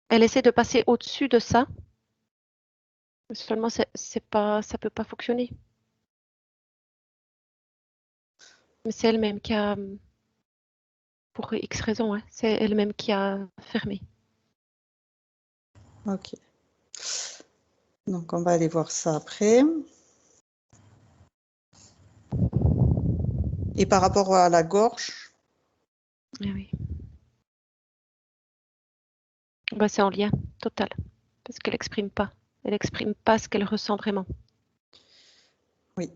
elle essaie de passer au-dessus de ça. Seulement, ça peut pas fonctionner. Mais c'est elle-même qui a, pour X raisons, hein, c'est elle-même qui a fermé. Ok. Donc, on va aller voir ça après. Et par rapport à la gorge, Oui. Bah, c'est en lien total, parce qu'elle n'exprime pas. Elle n'exprime pas ce qu'elle ressent vraiment. oui,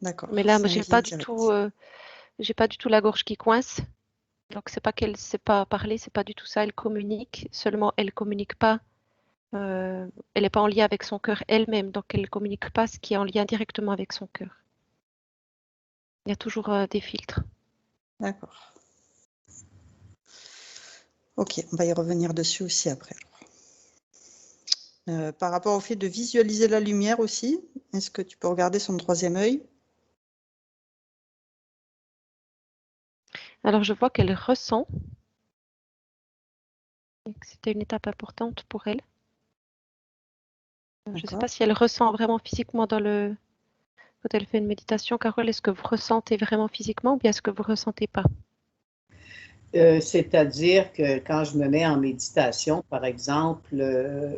d'accord. Mais là, C'est un j'ai lien pas du direct. tout, j'ai pas du tout la gorge qui coince. Donc c'est pas qu'elle sait pas parler, c'est pas du tout ça. Elle communique. Seulement, elle communique pas. Elle n'est pas en lien avec son cœur elle-même, donc elle communique pas ce qui est en lien directement avec son cœur. Il y a toujours des filtres. D'accord. Ok, on va y revenir dessus aussi après. Par rapport au fait de visualiser la lumière aussi, est-ce que tu peux regarder son troisième œil? Alors je vois qu'elle ressent. Et que c'était une étape importante pour elle. Je ne sais D'accord. pas si elle ressent vraiment physiquement quand elle fait une méditation. Carole, est-ce que vous ressentez vraiment physiquement ou bien est-ce que vous ne ressentez pas? C'est-à-dire que quand je me mets en méditation, par exemple,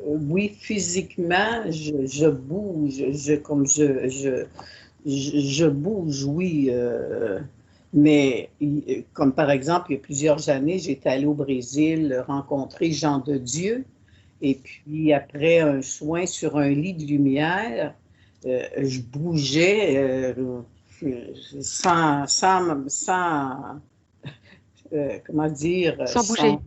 oui, physiquement, je bouge, je bouge, oui, mais comme par exemple, il y a plusieurs années, j'étais allée au Brésil rencontrer Jean de Dieu, et puis après un soin sur un lit de lumière, je bougeais sans comment dire, Sans bouger.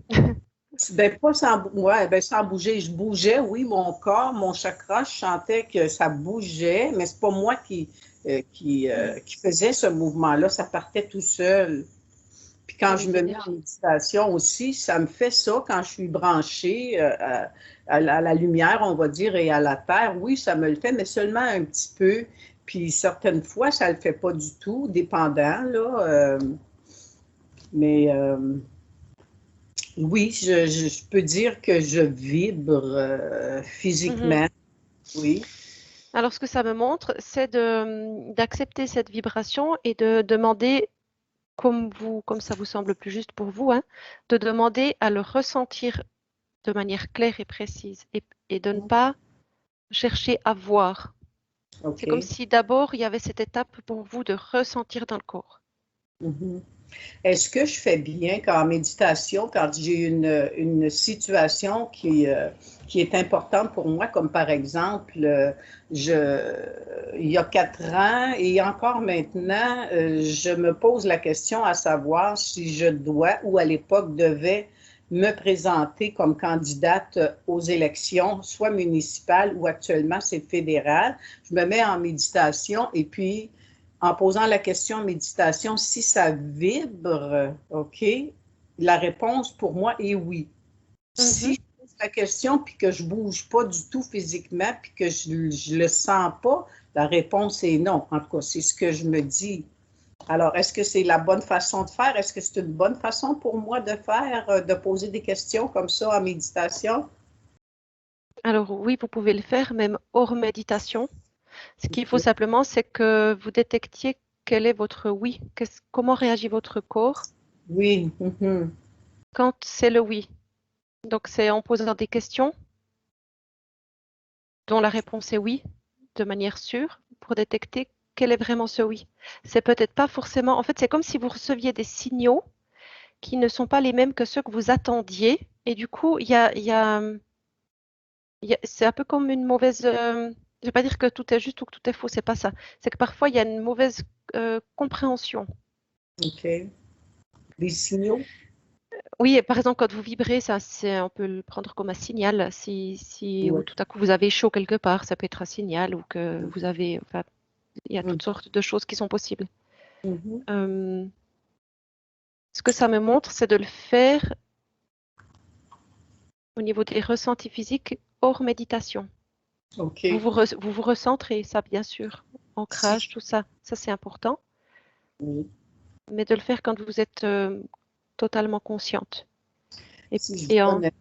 ben pas sans, ouais, ben sans bouger. Je bougeais, oui, mon corps, mon chakra, je sentais que ça bougeait, mais c'est pas moi qui faisait ce mouvement-là, ça partait tout seul. Puis quand je Les me mets en énergies. méditation aussi, ça me fait ça quand je suis branchée à la lumière, on va dire, et à la terre. Oui, ça me le fait, mais seulement un petit peu. Puis certaines fois, ça le fait pas du tout, dépendant, là. Mais oui, je peux dire que je vibre Mhm. physiquement, oui. Alors, ce que ça me montre, c'est d'accepter cette vibration et de demander, comme ça vous semble plus juste pour vous, hein, de demander à le ressentir de manière claire et précise et de ne pas chercher à voir. C'est comme OK. si d'abord il y avait cette étape pour vous de ressentir dans le corps. Mhm. Est-ce que je fais bien qu'en méditation, quand j'ai une situation qui est importante pour moi, comme par exemple, il y a 4 ans et encore maintenant, je me pose la question à savoir si je dois ou à l'époque devais me présenter comme candidate aux élections, soit municipales ou actuellement c'est fédéral. Je me mets en méditation et puis en posant la question en méditation, si ça vibre, OK, la réponse pour moi est oui. Si Mhm. je pose la question puis que je ne bouge pas du tout physiquement puis que je ne le sens pas, la réponse est non. En tout cas, c'est ce que je me dis. Alors, est-ce que c'est la bonne façon de faire? Est-ce que c'est une bonne façon pour moi de faire, de poser des questions comme ça en méditation? Alors oui, vous pouvez le faire même hors méditation. Ce qu'il faut simplement, c'est que vous détectiez quel est votre oui, comment réagit votre corps Oui. Mhm. quand c'est le oui. Donc c'est en posant des questions dont la réponse est oui, de manière sûre, pour détecter quel est vraiment ce oui. C'est peut-être pas forcément, en fait, c'est comme si vous receviez des signaux qui ne sont pas les mêmes que ceux que vous attendiez. Et du coup, c'est un peu comme une mauvaise. Je ne vais pas dire que tout est juste ou que tout est faux, c'est pas ça. C'est que parfois, il y a une mauvaise compréhension. OK. Des signaux? Oui, et par exemple, quand vous vibrez, ça, on peut le prendre comme un signal. Ou Oui. tout à coup vous avez chaud quelque part, ça peut être un signal, ou que vous avez. Enfin, il y a toutes sortes de choses qui sont possibles. Mhm. Euh, Ce que ça me montre, c'est de le faire au niveau des ressentis physiques hors méditation. Vous OK. vous recentrez, ça bien sûr. Si Ancrage, tout ça, ça c'est important. Oui. mais de le faire quand vous êtes totalement consciente. Si je Et vous en, donne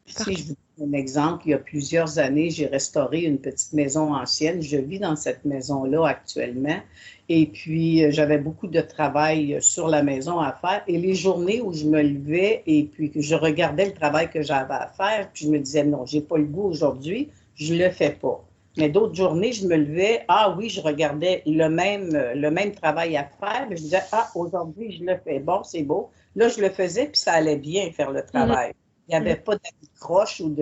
Si je vous donne un exemple, il y a plusieurs années, j'ai restauré une petite maison ancienne. Je vis dans cette maison-là actuellement. Et puis, j'avais beaucoup de travail sur la maison à faire. Et les journées où je me levais et puis que je regardais le travail que j'avais à faire, puis je me disais, non, j'ai pas le goût aujourd'hui, je le fais pas. Mais d'autres journées, je me levais, ah oui, je regardais le même travail à faire, mais je disais, ah, aujourd'hui, je le fais. Bon, c'est beau. Là, je le faisais, puis ça allait bien faire le travail. Il n'y avait pas d'accroche ou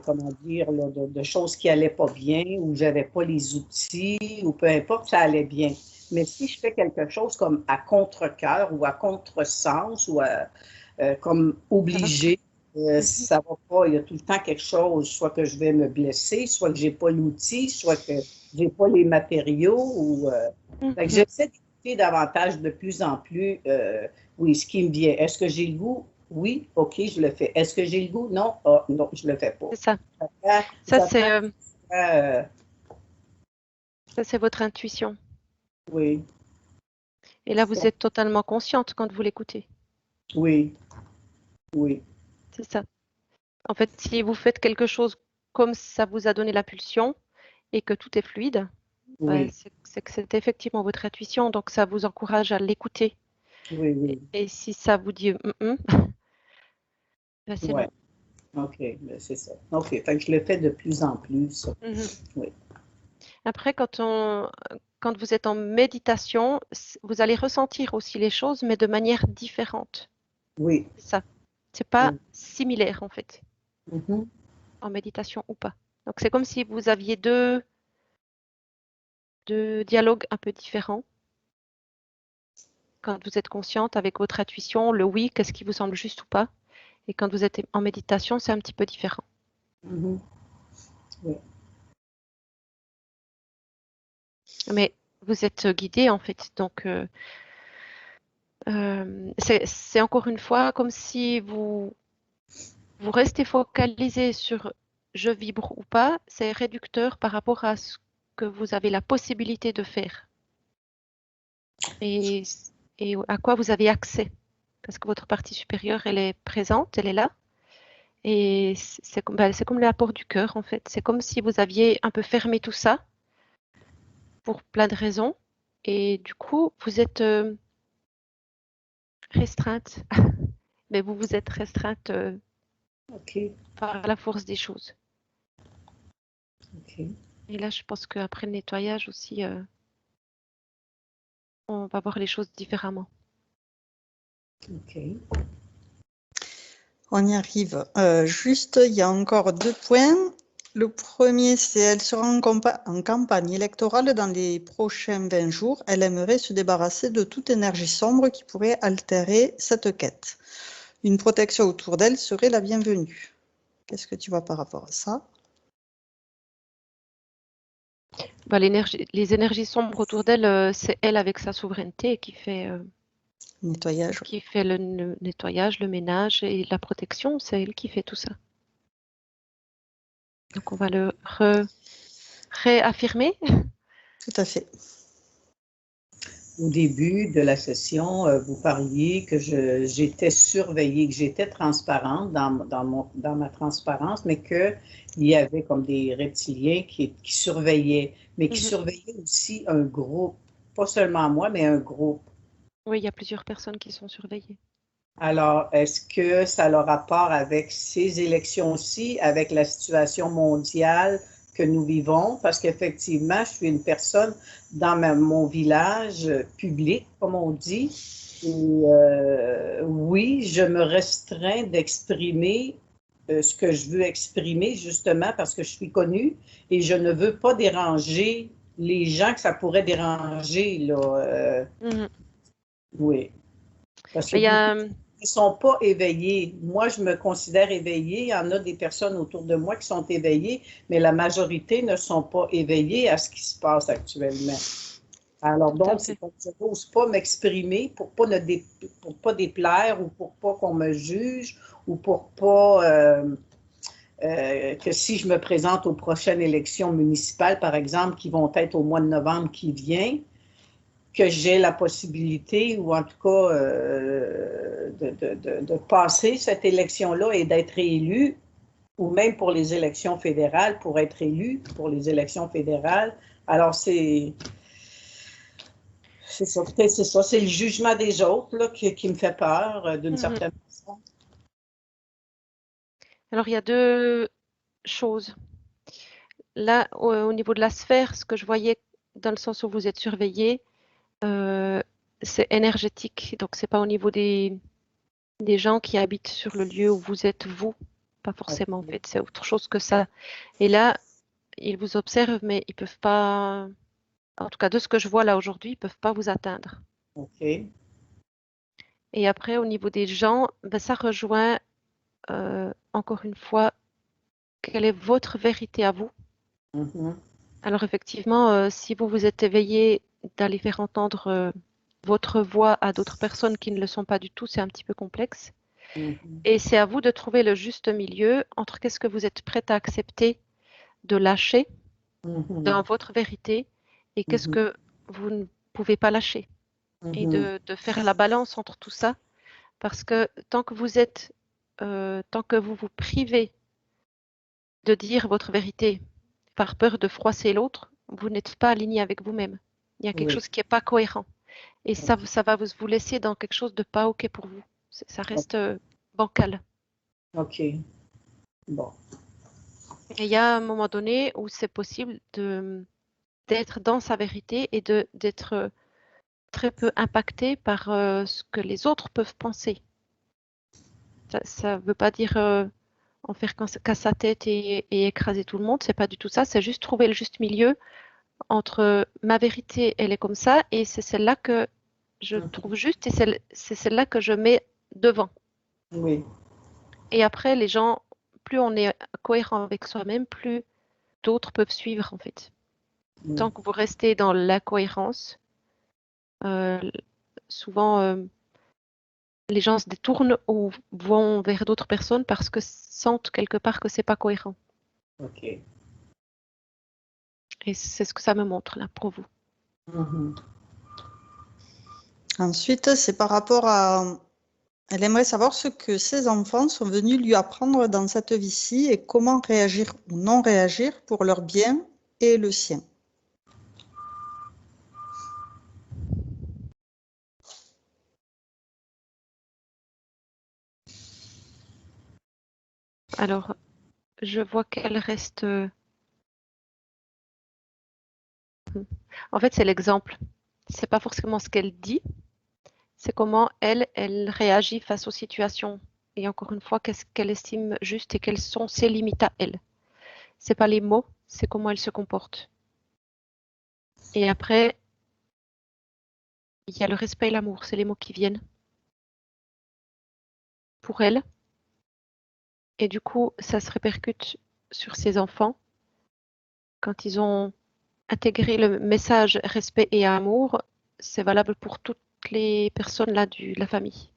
comment dire, là, de choses qui n'allaient pas bien, ou j'avais pas les outils, ou peu importe, ça allait bien. Mais si je fais quelque chose comme à contre-cœur ou à contre-sens ou comme obligé, ça va pas. Il y a tout le temps quelque chose, soit que je vais me blesser, soit que j'ai pas l'outil, soit que j'ai pas les matériaux. Fait que j'essaie d'écouter davantage de plus en plus, oui, ce qui me vient. Est-ce que j'ai le goût? Oui, OK, je le fais. Est-ce que j'ai le goût? Non, non, je le fais pas. c'est ça. Ça, c'est votre intuition. Oui. Et là, vous êtes totalement consciente quand vous l'écoutez. Oui. Oui. C'est ça. En fait, si vous faites quelque chose comme ça vous a donné la pulsion et que tout est fluide, Oui. c'est que c'est effectivement votre intuition, donc ça vous encourage à l'écouter. Oui, oui. Et si ça vous dit ben c'est Ouais. non. OK, ben c'est ça. OK, fait que je le fais de plus en plus. Oui. Après, quand vous êtes en méditation, vous allez ressentir aussi les choses, mais de manière différente. Oui. C'est ça. C'est pas Oui. similaire, en fait, Mhm. en méditation ou pas. Donc, c'est comme si vous aviez deux dialogues un peu différents. Quand vous êtes consciente avec votre intuition, le oui, qu'est-ce qui vous semble juste ou pas. Et quand vous êtes en méditation, c'est un petit peu différent. Mhm. Oui. Mais vous êtes guidé, en fait. Donc, c'est encore une fois comme si vous restez focalisé sur je vibre ou pas, c'est réducteur par rapport à ce que vous avez la possibilité de faire et, et à quoi vous avez accès. Parce que votre partie supérieure, elle est présente, elle est là. Et c'est comme l'apport du cœur, en fait. C'est comme si vous aviez un peu fermé tout ça pour plein de raisons. Et du coup, vous êtes restreinte. Mais vous vous êtes restreinte OK. par la force des choses. OK. Et là, je pense qu'après le nettoyage aussi, on va voir les choses différemment. OK. On y arrive. Juste, il y a encore 2 points. Le premier, c'est elle sera en campagne électorale dans les prochains 20 jours. Elle aimerait se débarrasser de toute énergie sombre qui pourrait altérer cette quête. Une protection autour d'elle serait la bienvenue. Qu'est-ce que tu vois par rapport à ça? Bah, les énergies sombres autour d'elle, c'est elle avec sa souveraineté qui fait Nettoyage. le nettoyage, le ménage et la protection. C'est elle qui fait tout ça. Donc on va le réaffirmer. Tout à fait. Au début de la session, vous parliez que j'étais surveillée, que j'étais transparente dans ma transparence, mais qu'il y avait comme des reptiliens qui surveillaient, mais qui surveillaient aussi un groupe, pas seulement moi, mais un groupe. Oui, il y a plusieurs personnes qui sont surveillées. Alors, est-ce que ça a le rapport avec ces élections-ci, avec la situation mondiale que nous vivons? Parce qu'effectivement, je suis une personne dans mon village public, comme on dit. Et oui, je me restreins d'exprimer ce que je veux exprimer, justement parce que je suis connue et je ne veux pas déranger les gens que ça pourrait déranger, là. Oui. Parce que Il y beaucoup a, ne sont pas éveillés. Moi, je me considère éveillée. Il y en a des personnes autour de moi qui sont éveillées, mais la majorité ne sont pas éveillées à ce qui se passe actuellement. Alors donc, c'est comme je n'ose pas m'exprimer pour pas déplaire ou pour pas qu'on me juge ou pour pas que si je me présente aux prochaines élections municipales, par exemple, qui vont être au mois de novembre qui vient, que j'ai la possibilité, ou en tout cas de passer cette élection-là et d'être élu, ou même pour les élections fédérales, pour être élu pour les élections fédérales. Alors, c'est ça, peut-être c'est ça, c'est le jugement des autres là, qui me fait peur d'une certaine façon. Alors, il y a deux choses. Là, au niveau de la sphère, ce que je voyais dans le sens où vous êtes surveillé, c'est énergétique. Donc, c'est pas au niveau des gens qui habitent sur le lieu où vous êtes, vous. Pas forcément, en fait. C'est autre chose que ça. Et là, ils vous observent, mais ils peuvent pas, en tout cas de ce que je vois là aujourd'hui, ils peuvent pas vous atteindre. OK. Et après, au niveau des gens, ben, ça rejoint encore une fois, quelle est votre vérité à vous? Mhm. Alors effectivement, si vous vous êtes éveillé d'aller faire entendre votre voix à d'autres personnes qui ne le sont pas du tout, c'est un petit peu complexe. Mhm. Et c'est à vous de trouver le juste milieu entre qu'est-ce que vous êtes prête à accepter de lâcher Mhm. dans votre vérité et qu'est-ce que vous ne pouvez pas lâcher. Et Mhm. de faire la balance entre tout ça, parce que tant que vous vous privez de dire votre vérité par peur de froisser l'autre, vous n'êtes pas aligné avec vous-même. Il y a quelque Oui. chose qui n'est pas cohérent. Et ça va vous laisser dans quelque chose de pas OK pour vous. Ça reste bancal. OK. Bon. Et il y a un moment donné où c'est possible d'être dans sa vérité et d'être très peu impacté par ce que les autres peuvent penser. Ça ne veut pas dire en faire qu'à sa tête et écraser tout le monde. C'est pas du tout ça. C'est juste trouver le juste milieu entre ma vérité, elle est comme ça, et c'est celle-là que je trouve juste, et c'est celle-là que je mets devant. Oui. Et après, les gens, plus on est cohérent avec soi-même, plus d'autres peuvent suivre, en fait. Oui. Tant que vous restez dans l'incohérence, souvent, les gens se détournent ou vont vers d'autres personnes parce que sentent quelque part que c'est pas cohérent. OK. Et c'est ce que ça me montre, là, pour vous. Mhm. Ensuite, c'est par rapport à... Elle aimerait savoir ce que ses enfants sont venus lui apprendre dans cette vie-ci et comment réagir ou non réagir pour leur bien et le sien. Alors, je vois qu'elle reste... En fait, c'est l'exemple. C'est pas forcément ce qu'elle dit, c'est comment elle réagit face aux situations. Et encore une fois, qu'est-ce qu'elle estime juste et quelles sont ses limites à elle. C'est pas les mots, c'est comment elle se comporte. Et après, il y a le respect et l'amour, c'est les mots qui viennent pour elle. Et du coup, ça se répercute sur ses enfants quand ils ont intégré le message respect et amour. C'est valable pour toutes les personnes là de la famille.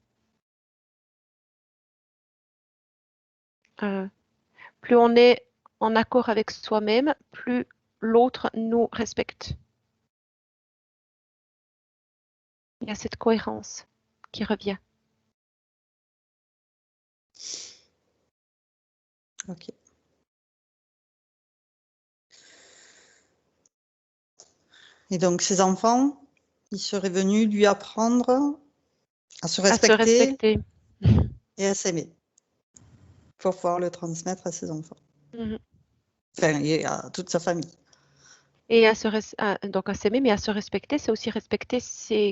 Plus on est en accord avec soi-même, plus l'autre nous respecte. Il y a cette cohérence qui revient. Ok. Et donc, ses enfants, ils seraient venus lui apprendre à se À se respecter. et à s'aimer pour pouvoir le transmettre à ses enfants. Mhm. Enfin, et à toute sa famille. Et donc à s'aimer, mais à se respecter, c'est aussi respecter ce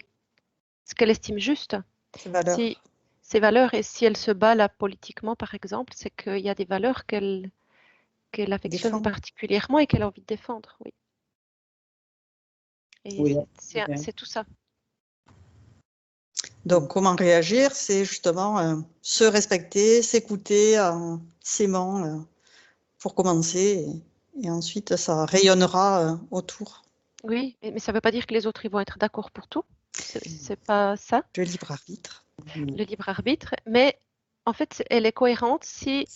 qu'elle estime juste. Ses valeurs. Si ses valeurs, et si elle se bat là politiquement, par exemple, c'est qu'il y a des valeurs qu'elle affectionne Défendre. particulièrement et qu'elle a envie de défendre. Oui. Et Oui. c'est tout ça. Donc, comment réagir? C'est justement se respecter, s'écouter en s'aimant pour commencer. Et ensuite, ça rayonnera autour. Oui, mais ça ne veut pas dire que les autres ils vont être d'accord pour tout. C'est pas ça, Le libre arbitre. le libre arbitre. Mais en fait, elle est cohérente si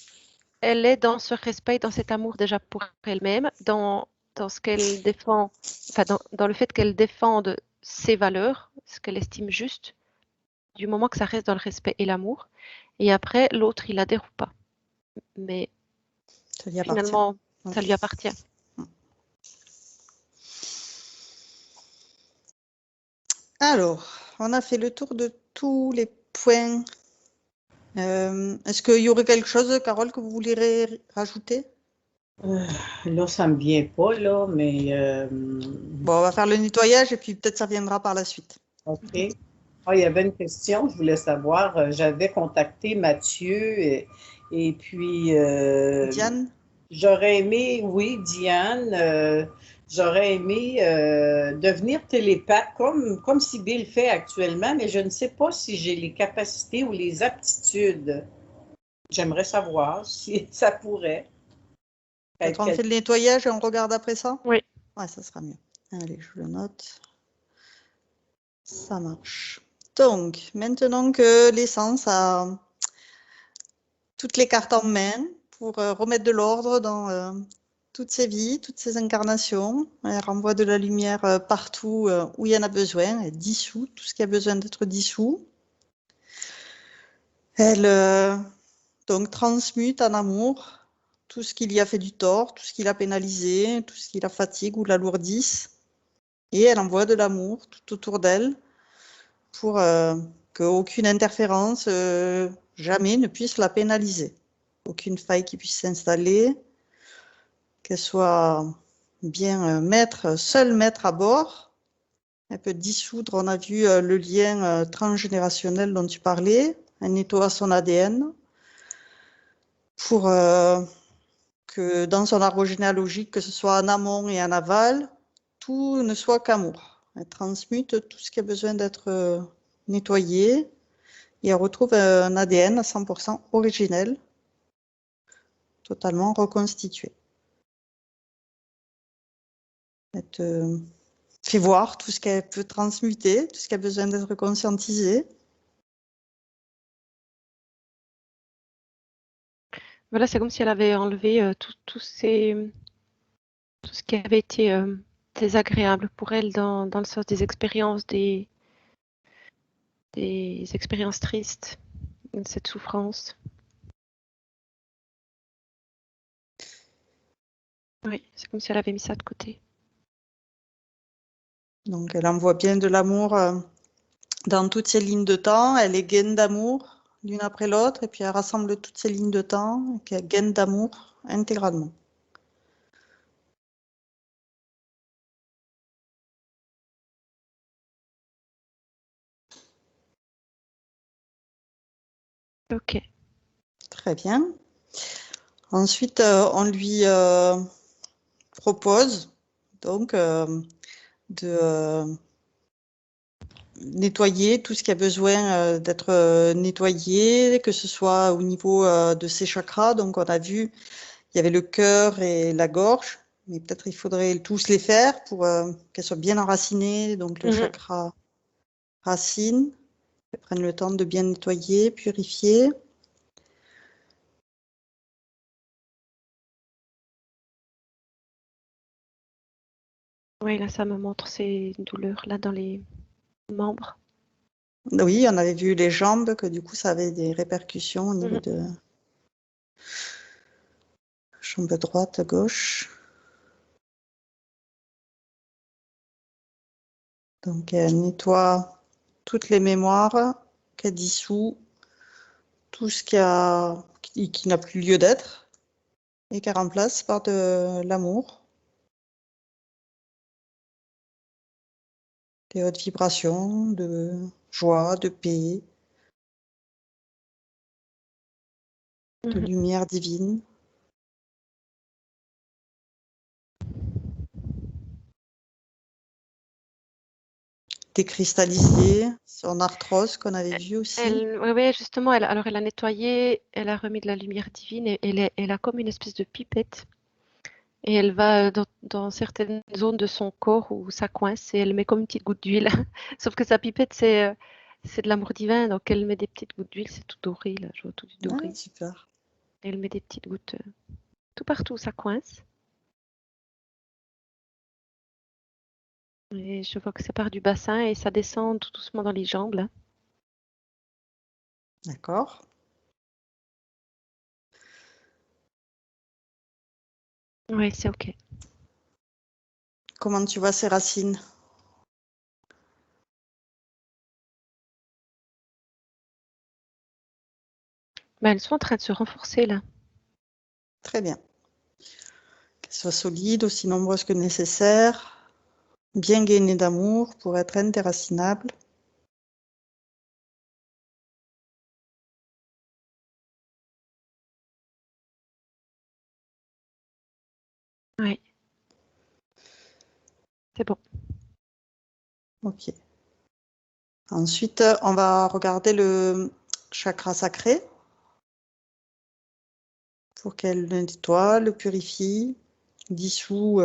elle est dans ce respect, dans cet amour déjà pour elle-même, dans ce qu'elle défend, enfin dans le fait qu'elle défende ses valeurs, ce qu'elle estime juste, du moment que ça reste dans le respect et l'amour. Et après, l'autre, il adhère ou pas. Mais Ça lui appartient. finalement, ça Ok. lui appartient. Alors, on a fait le tour de tous les points. Est-ce qu'il y aurait quelque chose, Carole, que vous voulez rajouter? Là, ça me vient pas, là, mais Bon, on va faire le nettoyage et puis peut-être ça viendra par la suite. OK. Ah, il y avait une question, je voulais savoir. J'avais contacté Mathieu et puis Diane? j'aurais aimé, oui, Diane, j'aurais aimé devenir télépathe comme Sybille fait actuellement, mais je ne sais pas si j'ai les capacités ou les aptitudes. J'aimerais savoir si ça pourrait être Peut-être on fait le nettoyage et on regarde après ça? Oui. Ouais, ça sera mieux. Allez, je le note. Ça marche. Donc, maintenant que l'essence a toutes les cartes en main pour remettre de l'ordre dans toutes ses vies, toutes ses incarnations, elle renvoie de la lumière partout où il y en a besoin, elle dissout tout ce qui a besoin d'être dissous. Elle donc transmute en amour tout ce qui lui a fait du tort, tout ce qui l'a pénalisé, tout ce qui la fatigue ou l'alourdisse. Et elle envoie de l'amour tout autour d'elle pour qu'aucune interférence jamais ne puisse la pénaliser. Aucune faille qui puisse s'installer, qu'elle soit bien seule maître à bord. Elle peut dissoudre, on a vu le lien transgénérationnel dont tu parlais, elle nettoie son ADN pour que dans son arbre généalogique, que ce soit en amont et en aval, tout ne soit qu'amour. Elle transmute tout ce qui a besoin d'être nettoyé et elle retrouve un ADN à 100% originel, totalement reconstitué. Elle te fait voir tout ce qu'elle peut transmuter, tout ce qui a besoin d'être conscientisé. Voilà, c'est comme si elle avait enlevé tout ce qui avait été désagréable pour elle dans le sens des expériences, des expériences tristes, de cette souffrance. Oui, c'est comme si elle avait mis ça de côté. Donc elle envoie bien de l'amour dans toutes ces lignes de temps. Elle est gaine d'amour l'une après l'autre et puis elle rassemble toutes ces lignes de temps et puis elle gaine d'amour intégralement. Ok. Très bien. Ensuite, on lui propose donc de nettoyer tout ce qui a besoin d'être nettoyé, que ce soit au niveau de ses chakras. Donc, on a vu, il y avait le cœur et la gorge, mais peut-être il faudrait tous les faire pour qu'elles soient bien enracinées. Donc, le chakra racine, qu'elles prennent le temps de bien nettoyer, purifier. Oui, là, ça me montre ces douleurs là dans les membres. Oui, on avait vu les jambes, que du coup, ça avait des répercussions au niveau de jambe droite, gauche. Donc, elle nettoie toutes les mémoires, qu'elle dissout tout ce qui n'a plus lieu d'être et qu'elle remplace par de l'amour, des hautes vibrations, de joie, de paix, de lumière divine. Décristalliser son arthrose qu'on avait vu aussi. Oui, justement, alors elle a nettoyé, elle a remis de la lumière divine et elle a comme une espèce de pipette. Et elle va dans certaines zones de son corps où ça coince et elle met comme une petite goutte d'huile. Sauf que sa pipette, c'est de l'amour divin, donc elle met des petites gouttes d'huile, c'est tout doré, là, je vois tout du doré. Ah, super. Et elle met des petites gouttes tout partout où ça coince. Et je vois que ça part du bassin et ça descend tout doucement dans les jambes, là. D'accord. Oui, c'est OK. Comment tu vois ces racines? Elles sont en train de se renforcer, là. Très bien. Qu'elles soient solides, aussi nombreuses que nécessaire, bien gainées d'amour pour être indéracinables. Oui. C'est bon. Ok. Ensuite, on va regarder le chakra sacré pour qu'elle le nettoie, le purifie, dissout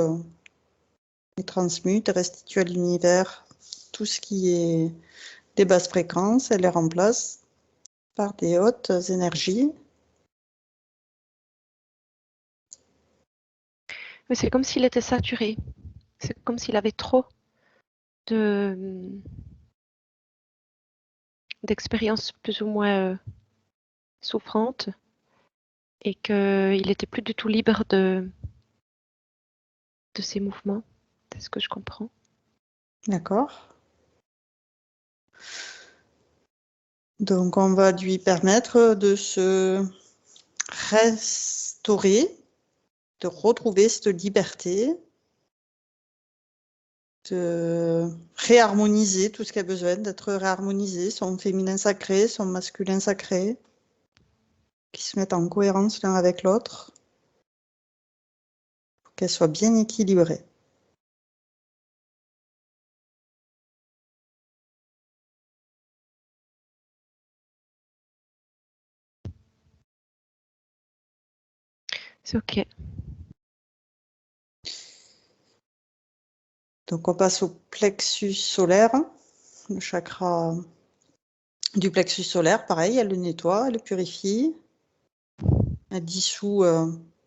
et transmute, restitue à l'univers tout ce qui est des basses fréquences. Elle les remplace par des hautes énergies. Mais c'est comme s'il était saturé. C'est comme s'il avait trop d'expériences plus ou moins souffrantes et qu'il était plus du tout libre de ses mouvements. C'est ce que je comprends. D'accord. Donc, on va lui permettre de se restaurer, de retrouver cette liberté, de réharmoniser tout ce qui a besoin d'être réharmonisé, son féminin sacré, son masculin sacré, qui se mettent en cohérence l'un avec l'autre, pour qu'elle soit bien équilibrée. C'est OK. Donc, on passe au plexus solaire, le chakra du plexus solaire, pareil, elle le nettoie, elle le purifie, elle dissout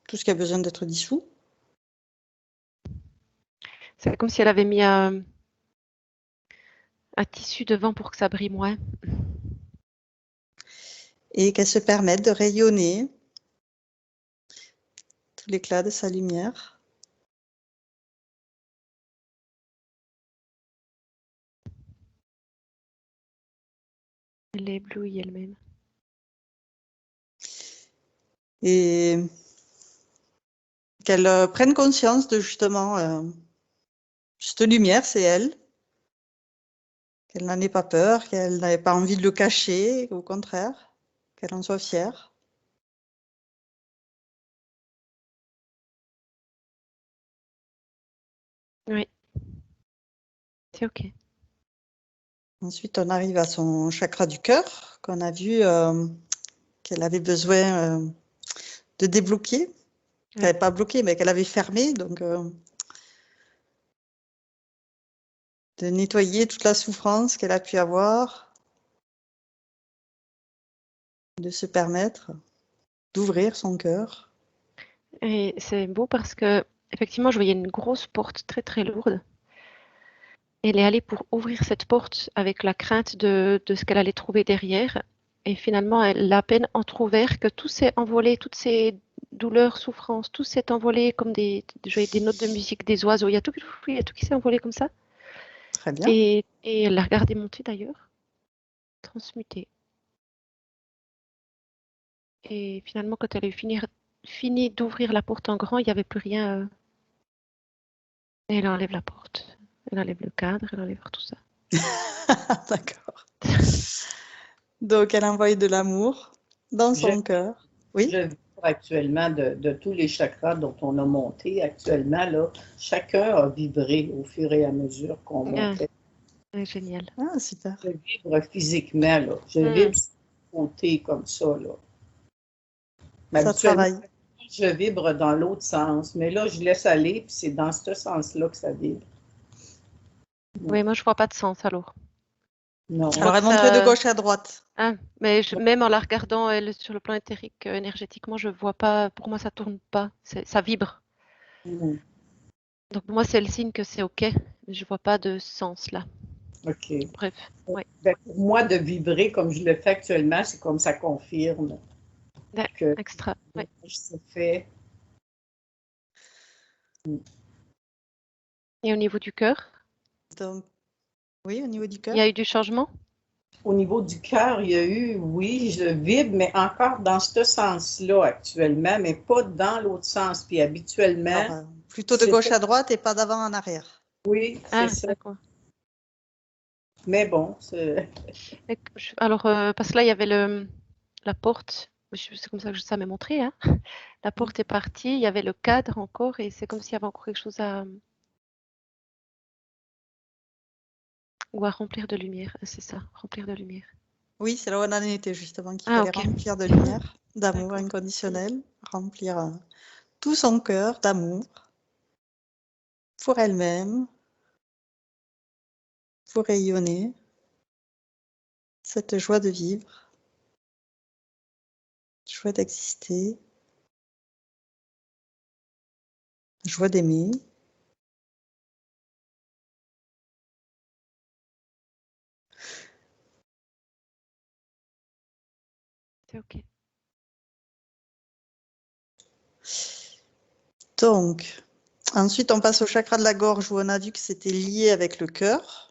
tout ce qui a besoin d'être dissous. C'est comme si elle avait mis un tissu devant pour que ça brille moins. Et qu'elle se permette de rayonner tout l'éclat de sa lumière. Elle l'éblouit elle-même. Et qu'elle prenne conscience de justement cette lumière, c'est elle. Qu'elle n'en ait pas peur, qu'elle n'ait pas envie de le cacher, au contraire, qu'elle en soit fière. Oui, c'est OK. Ensuite, on arrive à son chakra du cœur, qu'on a vu qu'elle avait besoin de débloquer. Qu'elle n'avait pas bloqué, mais qu'elle avait fermé. Donc, de nettoyer toute la souffrance qu'elle a pu avoir. De se permettre d'ouvrir son cœur. Et c'est beau parce que effectivement, je voyais une grosse porte très très lourde. Elle est allée pour ouvrir cette porte avec la crainte de ce qu'elle allait trouver derrière. Et finalement, elle l'a à peine entrouvert que tout s'est envolé, toutes ces douleurs, souffrances, tout s'est envolé comme je voyais des notes de musique, des oiseaux. Il y a tout qui s'est envolé comme ça. Très bien. Et elle l'a regardé monter d'ailleurs, transmuté. Et finalement, quand elle a fini d'ouvrir la porte en grand, il n'y avait plus rien. Et elle enlève la porte. Elle enlève le cadre, elle enlève tout ça. D'accord. Donc, elle envoie de l'amour dans son cœur. Oui. Je vibre actuellement de tous les chakras dont on a monté actuellement. Là, chacun a vibré au fur et à mesure qu'on montait. Génial. Ah, super. Je vibre physiquement. Là. Je vibre sur le côté comme ça. Là. Mais Ça travaille. je vibre dans l'autre sens. Mais là, je laisse aller, puis c'est dans ce sens-là que ça vibre. Oui, moi, je vois pas de sens alors. Non. Alors, elle montre de gauche à droite. Ah, mais même en la regardant, elle, sur le plan éthérique, énergétiquement, je vois pas. Pour moi, ça tourne pas. Ça vibre. Donc, pour moi, c'est le signe que c'est OK. Je vois pas de sens là. OK. Bref, ouais. Ben, pour moi, de vibrer comme je le fais actuellement, c'est comme ça confirme que Extra. le Ouais. ménage se fait. Et au niveau du cœur, Donc, oui, au niveau du il cœur. y a eu du changement? Au niveau du cœur, il y a eu, oui, je vibre, mais encore dans ce sens-là actuellement, mais pas dans l'autre sens. Puis habituellement, Alors, plutôt de gauche à droite et pas d'avant en arrière. oui, c'est Ah, ça. d'accord. Mais bon, Alors, parce que là, il y avait la porte. C'est comme ça que ça m'est montré, hein. La porte est partie, il y avait le cadre encore, et c'est comme s'il y avait encore quelque chose à remplir de lumière. C'est ça, remplir de lumière. Oui, c'est là où on en était justement, qu'il Ah, fallait ok. remplir de lumière, d'amour D'accord. inconditionnel, remplir tout son cœur d'amour pour elle-même, pour rayonner cette joie de vivre, joie d'exister, joie d'aimer. C'est ok. Donc, ensuite, on passe au chakra de la gorge où on a vu que c'était lié avec le cœur.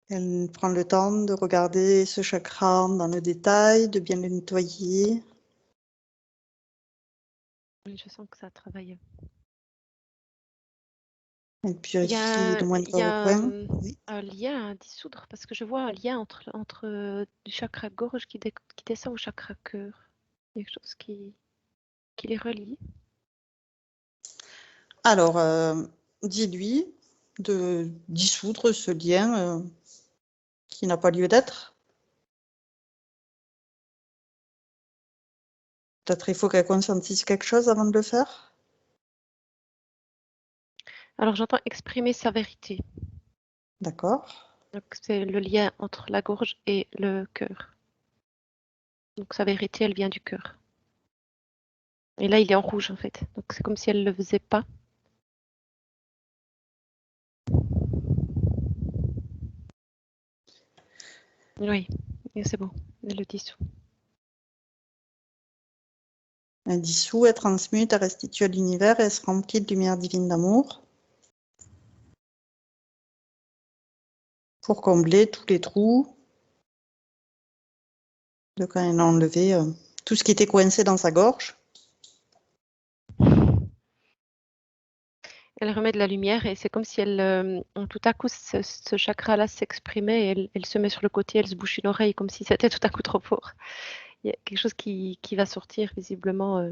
Elle prend le temps de regarder ce chakra dans le détail, de bien le nettoyer. Oui, je sens que ça travaille. Elle Il y purifie a, le il y moindre a point. Oui. un lien à dissoudre parce que je vois un lien entre du chakra gorge qui descend au chakra cœur. Il y a quelque chose qui les relie. Alors, dis-lui de dissoudre ce lien qui n'a pas lieu d'être. Peut-être il faut qu'elle conscientise quelque chose avant de le faire. Alors j'entends exprimer sa vérité. D'accord. Donc c'est le lien entre la gorge et le cœur. Donc sa vérité, elle vient du cœur. Et là, il est en rouge en fait. Donc c'est comme si elle ne le faisait pas. Oui, et c'est bon. Elle le dissout. Elle dissout, elle transmute, elle restitue à l'univers et elle se remplit de lumière divine d'amour pour combler tous les trous de quand elle a enlevé tout ce qui était coincé dans sa gorge. Elle remet de la lumière et c'est comme si elle, tout à coup, ce chakra-là s'exprimait et elle se met sur le côté, elle se bouche une oreille comme si c'était tout à coup trop fort. Il y a quelque chose qui va sortir visiblement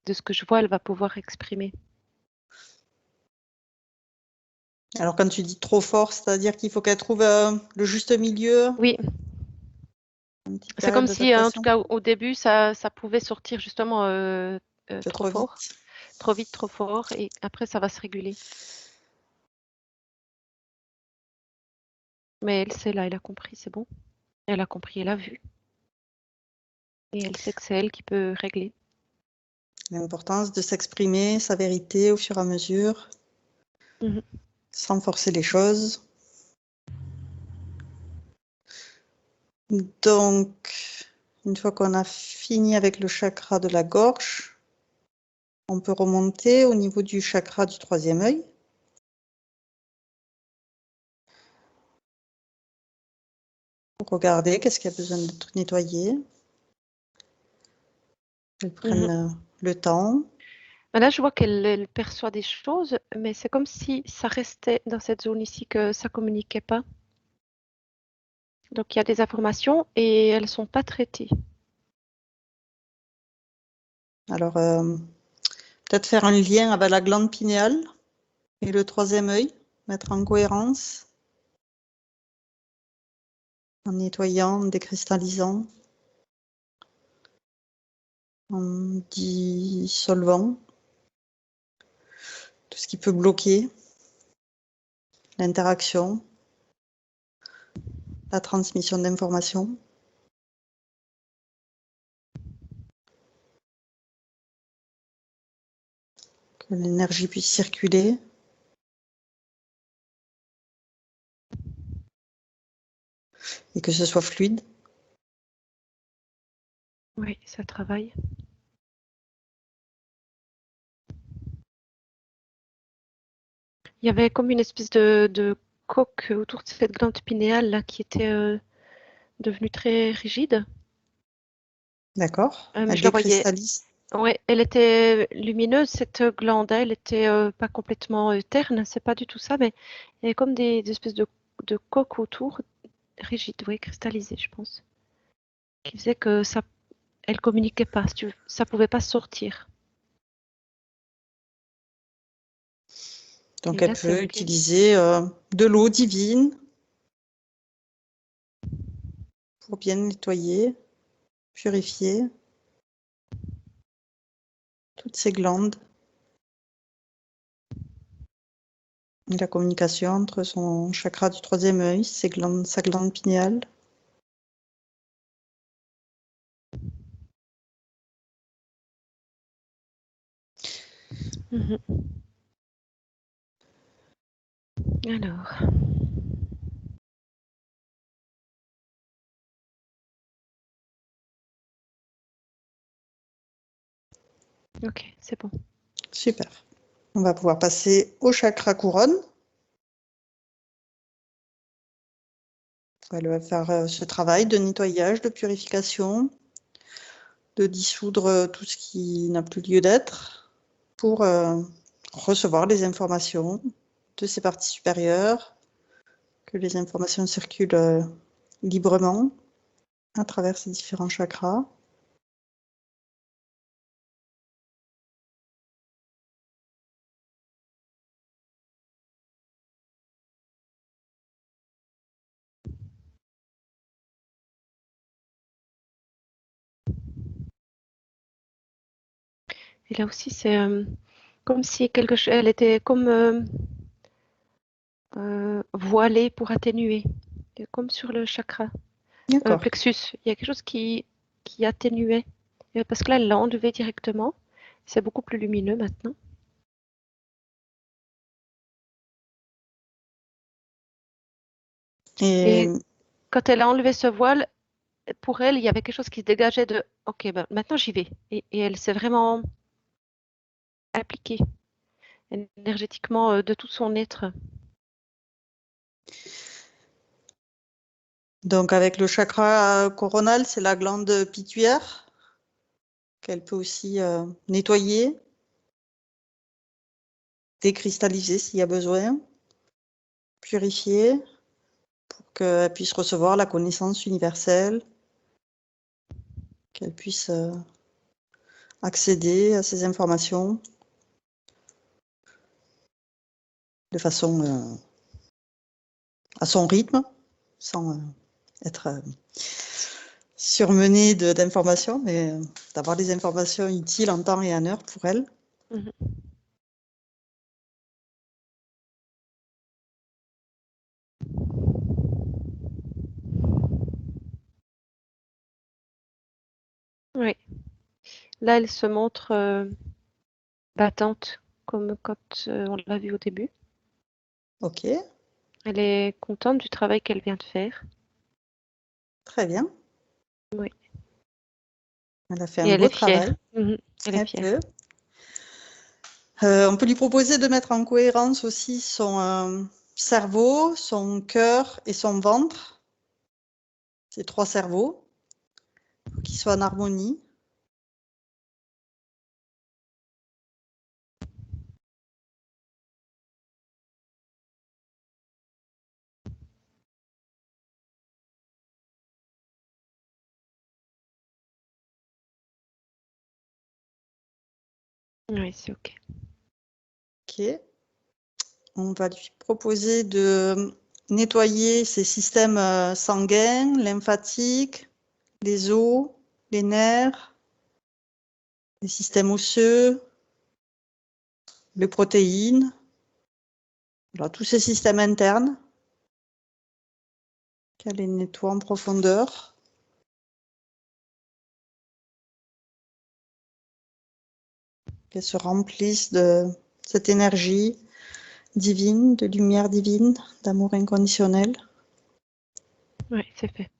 de ce que je vois, elle va pouvoir exprimer. Alors quand tu dis trop fort, c'est-à-dire qu'il faut qu'elle trouve le juste milieu, Oui, une petite c'est période comme si, en tout d'adaptation. cas, au début, ça pouvait sortir justement Fait trop trop fort, vite. trop vite, trop fort, et après, ça va se réguler. Mais elle, c'est là, elle a compris, c'est bon. Elle a compris, elle a vu. Et elle sait que c'est elle qui peut régler. L'importance de s'exprimer sa vérité au fur et à mesure, Mhm. sans forcer les choses. Donc, une fois qu'on a fini avec le chakra de la gorge, on peut remonter au niveau du chakra du troisième œil. Pour regarder qu'est-ce qui a besoin d'être nettoyé. Elles prennent le temps. Là, je vois qu'elle perçoit des choses, mais c'est comme si ça restait dans cette zone ici, que ça communiquait pas. Donc, il y a des informations et elles sont pas traitées. Alors, peut-être faire un lien avec la glande pinéale et le troisième œil, mettre en cohérence, en nettoyant, en décristallisant, en dissolvant tout ce qui peut bloquer l'interaction, la transmission d'informations. que l'énergie puisse circuler. Et que ce soit fluide. Oui, ça travaille. Il y avait comme une espèce de coque autour de cette glande pinéale là, qui était devenue très rigide. D'accord. Mais Elle je la voyais. décristallise. Ouais, elle était lumineuse, cette glande, hein. Elle était pas complètement terne, c'est pas du tout ça, mais il y avait comme des espèces de coques autour, rigides, oui, cristallisées, je pense, qui faisait que ça, elle communiquait pas, si tu veux, ça pouvait pas sortir. Donc Et elle là, c'est peut ok. utiliser de l'eau divine pour bien nettoyer, purifier toutes ces glandes. Et la communication entre son chakra du troisième œil, sa glande pinéale. Mhm. Alors, ok, c'est bon. Super. On va pouvoir passer au chakra couronne. Elle va faire ce travail de nettoyage, de purification, de dissoudre tout ce qui n'a plus lieu d'être pour recevoir les informations de ses parties supérieures, que les informations circulent librement à travers ces différents chakras. Et là aussi, c'est comme si quelque chose, elle était comme voilée pour atténuer, comme sur le chakra D'accord. plexus. Il y a quelque chose qui atténuait, parce que là, elle l'a enlevé directement. C'est beaucoup plus lumineux maintenant. Et Et quand elle a enlevé ce voile, pour elle, il y avait quelque chose qui se dégageait de OK, ben, maintenant j'y vais. Et elle s'est vraiment appliquée énergétiquement de tout son être. donc avec le chakra coronal, c'est la glande pituaire qu'elle peut aussi nettoyer, décristalliser s'il y a besoin, purifier pour qu'elle puisse recevoir la connaissance universelle, qu'elle puisse accéder à ces informations de façon à son rythme, sans être surmenée d'informations, mais d'avoir des informations utiles en temps et en heure pour elle. Mhm. Oui. Là, elle se montre battante, comme quand on l'a vu au début. Ok, Elle est contente du travail qu'elle vient de faire. très bien. Oui. Elle a fait Et un elle beau est fière. travail. Mhm. Elle est Elle fière. peut. On peut lui proposer de mettre en cohérence aussi son cerveau, son cœur et son ventre. Ces trois cerveaux, pour qu'ils soient en harmonie. Oui, c'est OK. Ok. On va lui proposer de nettoyer ses systèmes sanguins, lymphatiques, les os, les nerfs, les systèmes osseux, les protéines, alors, tous ces systèmes internes qu'elle les nettoie en profondeur. Qu'elles se remplissent cette énergie divine, de lumière divine, d'amour inconditionnel. Oui, c'est fait.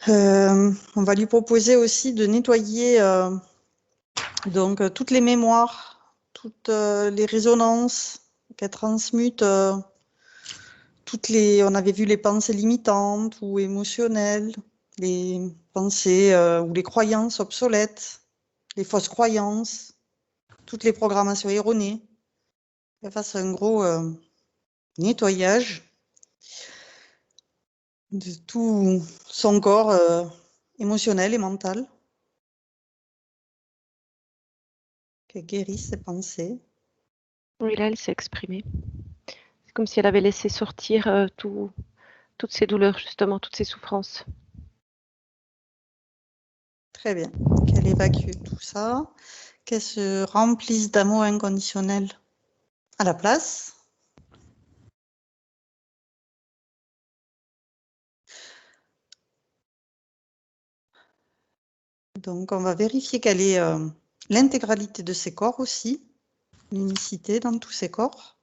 On va lui proposer aussi de nettoyer donc toutes les mémoires, toutes les résonances qu'elle transmute, on avait vu les pensées limitantes ou émotionnelles, les pensées ou les croyances obsolètes, les fausses croyances, toutes les programmations erronées. Qu'elle fasse un gros nettoyage de tout son corps émotionnel et mental. Qu'elle guérisse ses pensées. Oui, là, elle s'est exprimée. C'est comme si elle avait laissé sortir toutes ses douleurs, justement, toutes ses souffrances. Très bien. Qu'elle évacue tout ça. Qu'elle se remplisse d'amour inconditionnel à la place. Donc, on va vérifier qu'elle ait l'intégralité de ses corps aussi, l'unicité dans tous ses corps.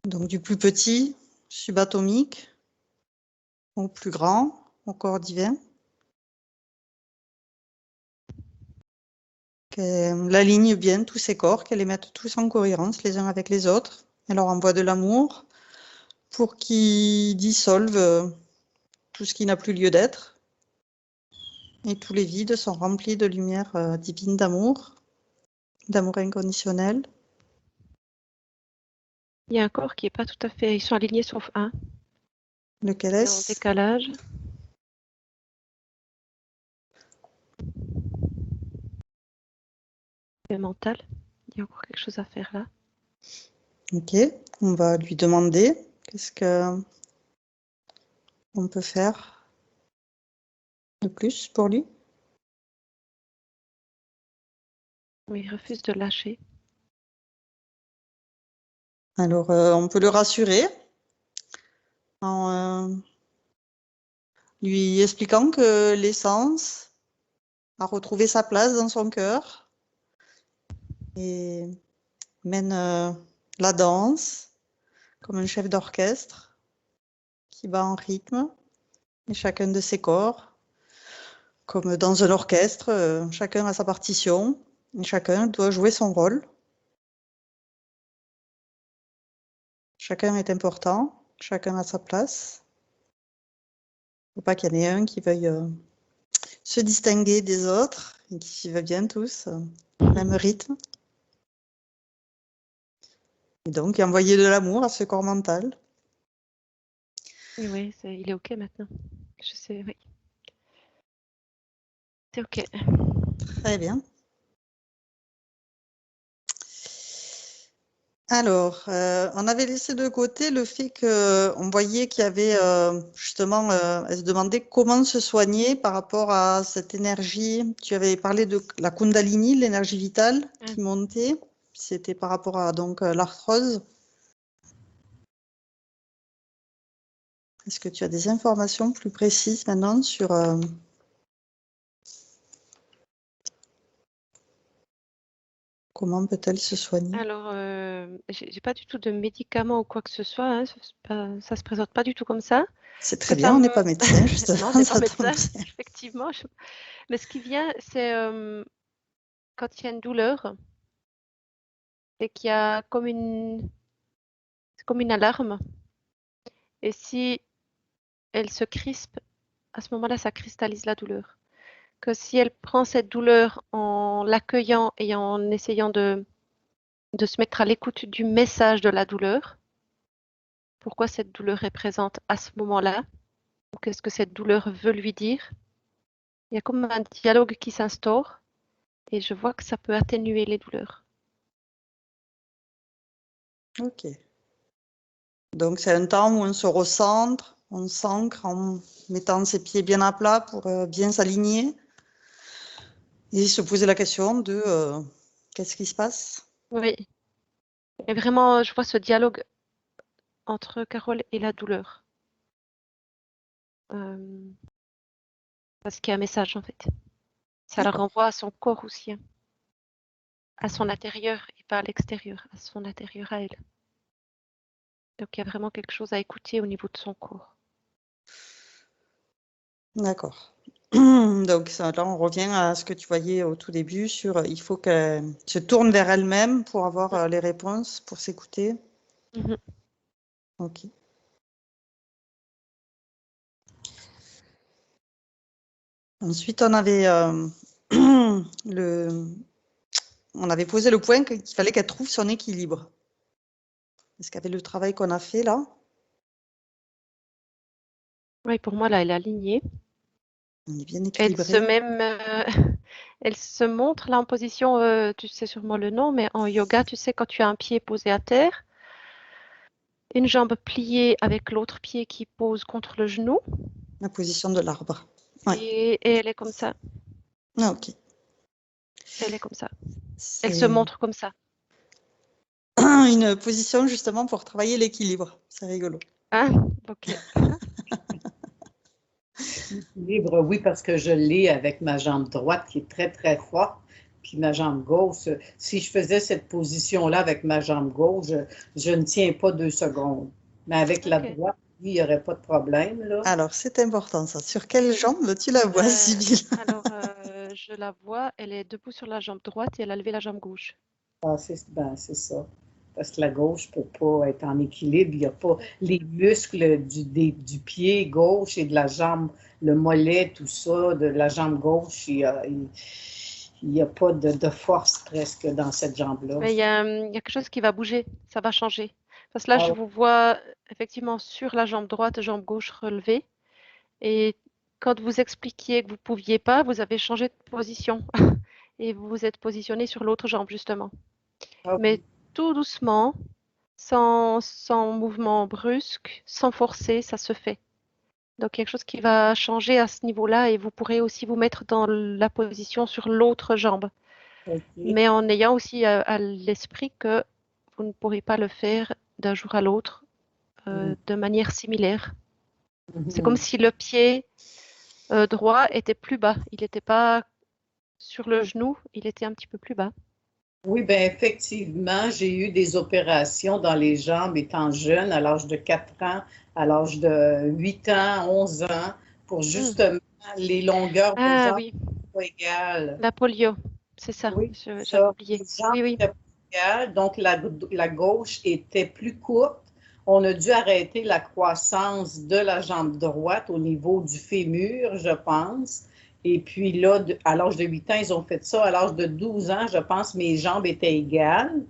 Donc, du plus petit, subatomique, au plus grand, au corps divin. Qu'elle aligne bien tous ses corps, qu'elle les mette tous en cohérence les uns avec les autres. Elle leur envoie de l'amour pour qu'ils dissolvent tout ce qui n'a plus lieu d'être. Et tous les vides sont remplis de lumière divine d'amour inconditionnel. Il y a un corps qui n'est pas tout à fait... Ils sont alignés sauf un. Lequel C'est en est-ce? décalage. Le mental. Il y a encore quelque chose à faire là. Ok, on va lui demander qu'est-ce que on peut faire de plus pour lui. Mais il refuse de lâcher. Alors, on peut le rassurer en lui expliquant que l'essence a retrouvé sa place dans son cœur et mène la danse comme un chef d'orchestre qui bat en rythme et chacun de ses corps. Comme dans un orchestre, chacun a sa partition et chacun doit jouer son rôle. Chacun est important, chacun a sa place. Il ne faut pas qu'il y en ait un qui veuille se distinguer des autres et qui va bien tous au même rythme. Et donc, envoyer de l'amour à ce corps mental. Oui, il est OK maintenant. Je sais, oui. C'est OK. Très bien. Alors, on avait laissé de côté le fait qu'on voyait qu'il y avait justement, elle se demandait comment se soigner par rapport à cette énergie. Tu avais parlé de la Kundalini, l'énergie vitale qui montait. C'était par rapport à donc l'arthrose. Est-ce que tu as des informations plus précises maintenant sur comment peut-elle se soigner? Alors, j'ai pas du tout de médicaments ou quoi que ce soit, hein. Ça se présente pas du tout comme ça. C'est Que très ça bien, on n'est me pas médecin, non, on justement, n'est pas ça tombe médecin, bien. effectivement. Mais ce qui vient, c'est quand il y a une douleur et qu'il y a c'est comme une alarme. Et si elle se crispe, à ce moment-là, ça cristallise la douleur. Que si elle prend cette douleur en l'accueillant et en essayant de se mettre à l'écoute du message de la douleur, pourquoi cette douleur est présente à ce moment-là, ou qu'est-ce que cette douleur veut lui dire, il y a comme un dialogue qui s'instaure et je vois que ça peut atténuer les douleurs. Ok. Donc, c'est un temps où on se recentre, on s'ancre en mettant ses pieds bien à plat pour bien s'aligner et se poser la question de qu'est-ce qui se passe? Oui, et vraiment, je vois ce dialogue entre Carole et la douleur. Parce qu'il y a un message, en fait. Ça la renvoie à son corps aussi, hein, à son intérieur et pas à l'extérieur, à son intérieur à elle. Donc, il y a vraiment quelque chose à écouter au niveau de son corps. D'accord. Donc là, on revient à ce que tu voyais au tout début sur il faut qu'elle se tourne vers elle-même pour avoir les réponses, pour s'écouter. Mhm. Ok. Ensuite, on avait on avait posé le point qu'il fallait qu'elle trouve son équilibre. Est-ce qu'avec le travail qu'on a fait là, Oui, pour moi, là, elle est alignée. on est bien Elle se équilibré? même, elle se montre là en position, tu sais sûrement le nom, mais en yoga, tu sais, quand tu as un pied posé à terre, une jambe pliée avec l'autre pied qui pose contre le genou, La position de l'arbre. Ouais. et elle est comme ça. Ah, ok. Elle est comme ça. Elle se C'est montre comme ça. une position justement pour travailler l'équilibre. C'est rigolo. Hein? Ok. Libre, oui, parce que je l'ai avec ma jambe droite qui est très, très forte, puis ma jambe gauche. Si je faisais cette position-là avec ma jambe gauche, je ne tiens pas 2 secondes. Mais avec la Ok. droite, oui, il n'y aurait pas de problème, là. Alors, c'est important ça. Sur quelle jambe tu la vois, Sybille? Alors, je la vois, elle est debout sur la jambe droite et elle a levé la jambe gauche. Ah, c'est ça. Parce que la gauche ne peut pas être en équilibre. Il n'y a pas les muscles du pied gauche et de la jambe, le mollet, tout ça, de la jambe gauche, il y a pas de force presque dans cette jambe-là. Mais il y a quelque chose qui va bouger, ça va changer. Parce que là, Ah je ouais. vous vois effectivement sur la jambe droite, jambe gauche relevée. Et quand vous expliquiez que vous ne pouviez pas, vous avez changé de position. Et vous vous êtes positionné sur l'autre jambe, justement. Ah Mais oui. tout doucement, sans mouvement brusque, sans forcer, ça se fait. Donc quelque chose qui va changer à ce niveau-là et vous pourrez aussi vous mettre dans la position sur l'autre jambe. OK. Mais en ayant aussi à l'esprit que vous ne pourrez pas le faire d'un jour à l'autre Mhm. de manière similaire. C'est comme Mhm. si le pied droit était plus bas. Il n'était pas sur le genou, il était un petit peu plus bas. Oui, bien, effectivement, j'ai eu des opérations dans les jambes étant jeune, à l'âge de 4 ans, à l'âge de 8 ans, 11 ans, pour Hmm. justement les longueurs de Ah jambes oui, pas égales. la polio, c'est ça, Oui, j'avais ça. Les oublié. jambes Oui, oui, étaient pas égales, donc la gauche était plus courte. On a dû arrêter la croissance de la jambe droite au niveau du fémur, je pense. Et puis là, à l'âge de 8 ans, ils ont fait ça. À l'âge de 12 ans, je pense, mes jambes étaient égales.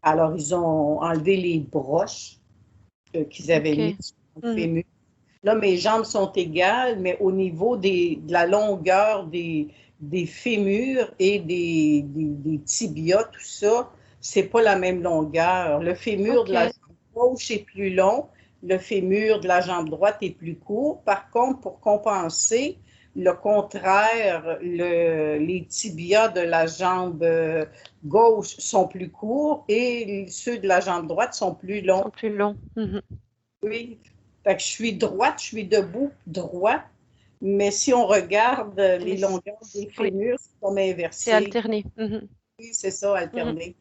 Alors, ils ont enlevé les broches qu'ils avaient mis ok. sur le Hmm. fémur. Là, mes jambes sont égales, mais au niveau de la longueur des fémurs et des tibias, tout ça, c'est pas la même longueur. Le fémur de la Ok, jambe gauche est plus long, le fémur de la jambe droite est plus court. Par contre, pour compenser, le contraire, les tibias de la jambe gauche sont plus courts et ceux de la jambe droite sont plus ils sont longs. plus longs. Mhm. Oui. Fait que je suis droite, je suis debout droit, mais si on regarde les Mais longueurs des oui, fémurs, c'est comme c'est inversé. alterné. Mhm. Oui, c'est ça, Mhm. alterné.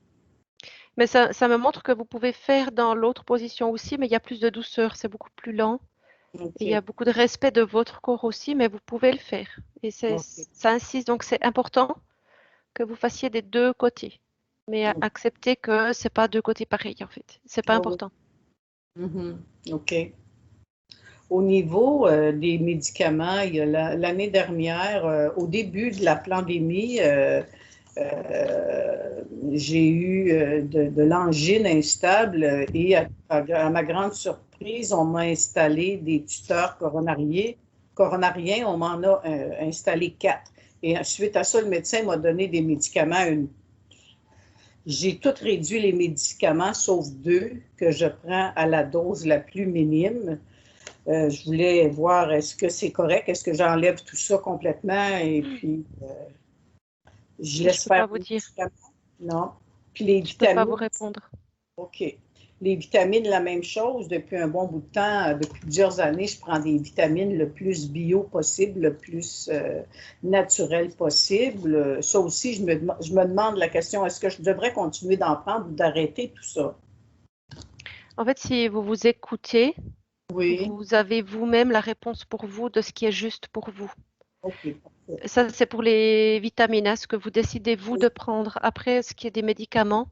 Mais ça me montre que vous pouvez faire dans l'autre position aussi, mais il y a plus de douceur, c'est beaucoup plus lent. Et il y a OK. beaucoup de respect de votre corps aussi, mais vous pouvez le faire. Et OK. ça insiste, donc c'est important que vous fassiez des deux côtés. Mais acceptez que c'est pas deux côtés pareils en fait. C'est pas Ah oui. important. Mhm. OK. Au niveau des médicaments, il y a l'année dernière, au début de la pandémie, j'ai eu de l'angine instable et à ma grande surprise, on m'a installé des tuteurs coronariens. On m'en a installé 4. Et suite à ça, le médecin m'a donné des médicaments. J'ai tout réduit les médicaments, sauf 2 que je prends à la dose la plus minime. Je voulais voir est-ce que c'est correct, est-ce que j'enlève tout ça complètement et puis je Je laisse peux faire pas vous les dire. médicaments. Non. Puis les Je peux pas vous vitamines, répondre. OK. Les vitamines, la même chose. Depuis un bon bout de temps, depuis plusieurs années, je prends des vitamines le plus bio possible, le plus naturel possible. Ça aussi, je me demande la question, est-ce que je devrais continuer d'en prendre ou d'arrêter tout ça? En fait, si vous vous écoutez, Oui, vous avez vous-même la réponse pour vous de ce qui est juste pour vous. OK, parfait. Ça, c'est pour les vitamines, hein, ce que vous décidez, vous, de prendre. Après, ce qui est des médicaments,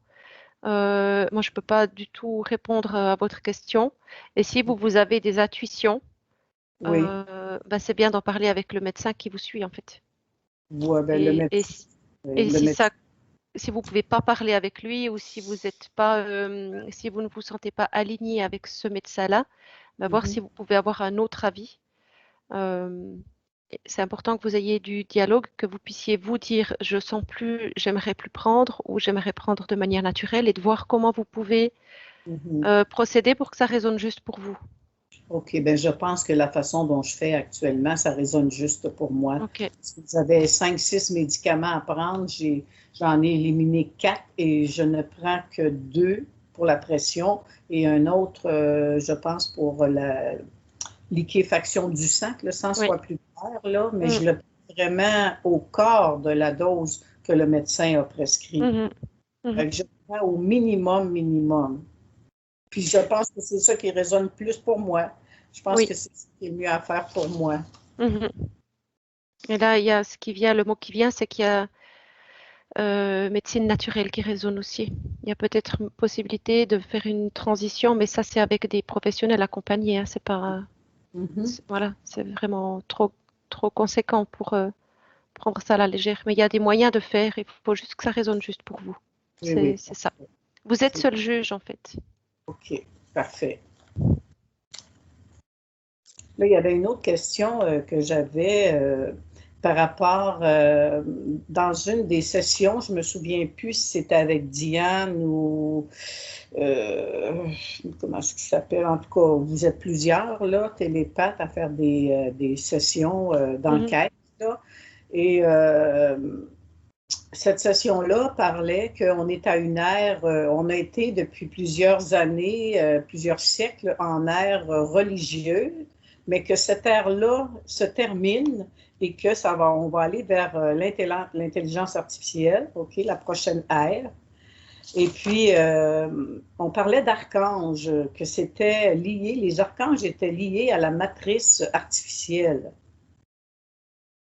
moi, je ne peux pas du tout répondre à votre question. Et si vous avez des intuitions, Oui, c'est bien d'en parler avec le médecin qui vous suit, en fait. ouais, ben, Et, et, si et le médecin. si vous ne pouvez pas parler avec lui ou si vous êtes pas, si vous ne vous sentez pas aligné avec ce médecin-là, voir si vous pouvez avoir un autre avis. Euh, c'est important que vous ayez du dialogue, que vous puissiez vous dire je sens plus, j'aimerais plus prendre ou j'aimerais prendre de manière naturelle et de voir comment vous pouvez procéder pour que ça résonne juste pour vous. OK, ben je pense que la façon dont je fais actuellement, ça résonne juste pour moi. Ok. Si j'avais 5, 6 médicaments à prendre, j'en ai éliminé 4 et je ne prends que 2 pour la pression et un autre, je pense, pour la liquéfaction du sang, que le sang Oui. soit plus clair, là, mais je le prends vraiment au quart de la dose que le médecin a prescrit. Fait que je prends au minimum. Puis je pense que c'est ça qui résonne plus pour moi. Je pense Oui. que c'est ce qui est mieux à faire pour moi. Et là, il y a ce qui vient, le mot qui vient, c'est qu'il y a médecine naturelle qui résonne aussi. Il y a peut-être une possibilité de faire une transition, mais ça, c'est avec des professionnels accompagnés. Hein, c'est pas, voilà, c'est vraiment trop conséquent pour prendre ça à la légère. Mais il y a des moyens de faire. Il faut juste que ça résonne juste pour vous. Oui. C'est ça. Vous êtes seul juge, en fait. OK, parfait. Là, il y avait une autre question que j'avais par rapport, dans une des sessions, je me souviens plus si c'était avec Diane ou comment est-ce qu'il s'appelle? En tout cas, vous êtes plusieurs, là, télépathes, à faire des sessions d'enquête, là. Et cette session-là parlait qu'on est à une ère, on a été depuis plusieurs années, plusieurs siècles en ère religieuse, mais que cette ère-là se termine et que on va aller vers l'intelligence artificielle, OK, la prochaine ère. Et puis, on parlait d'archanges, que c'était lié, les archanges étaient liés à la matrice artificielle.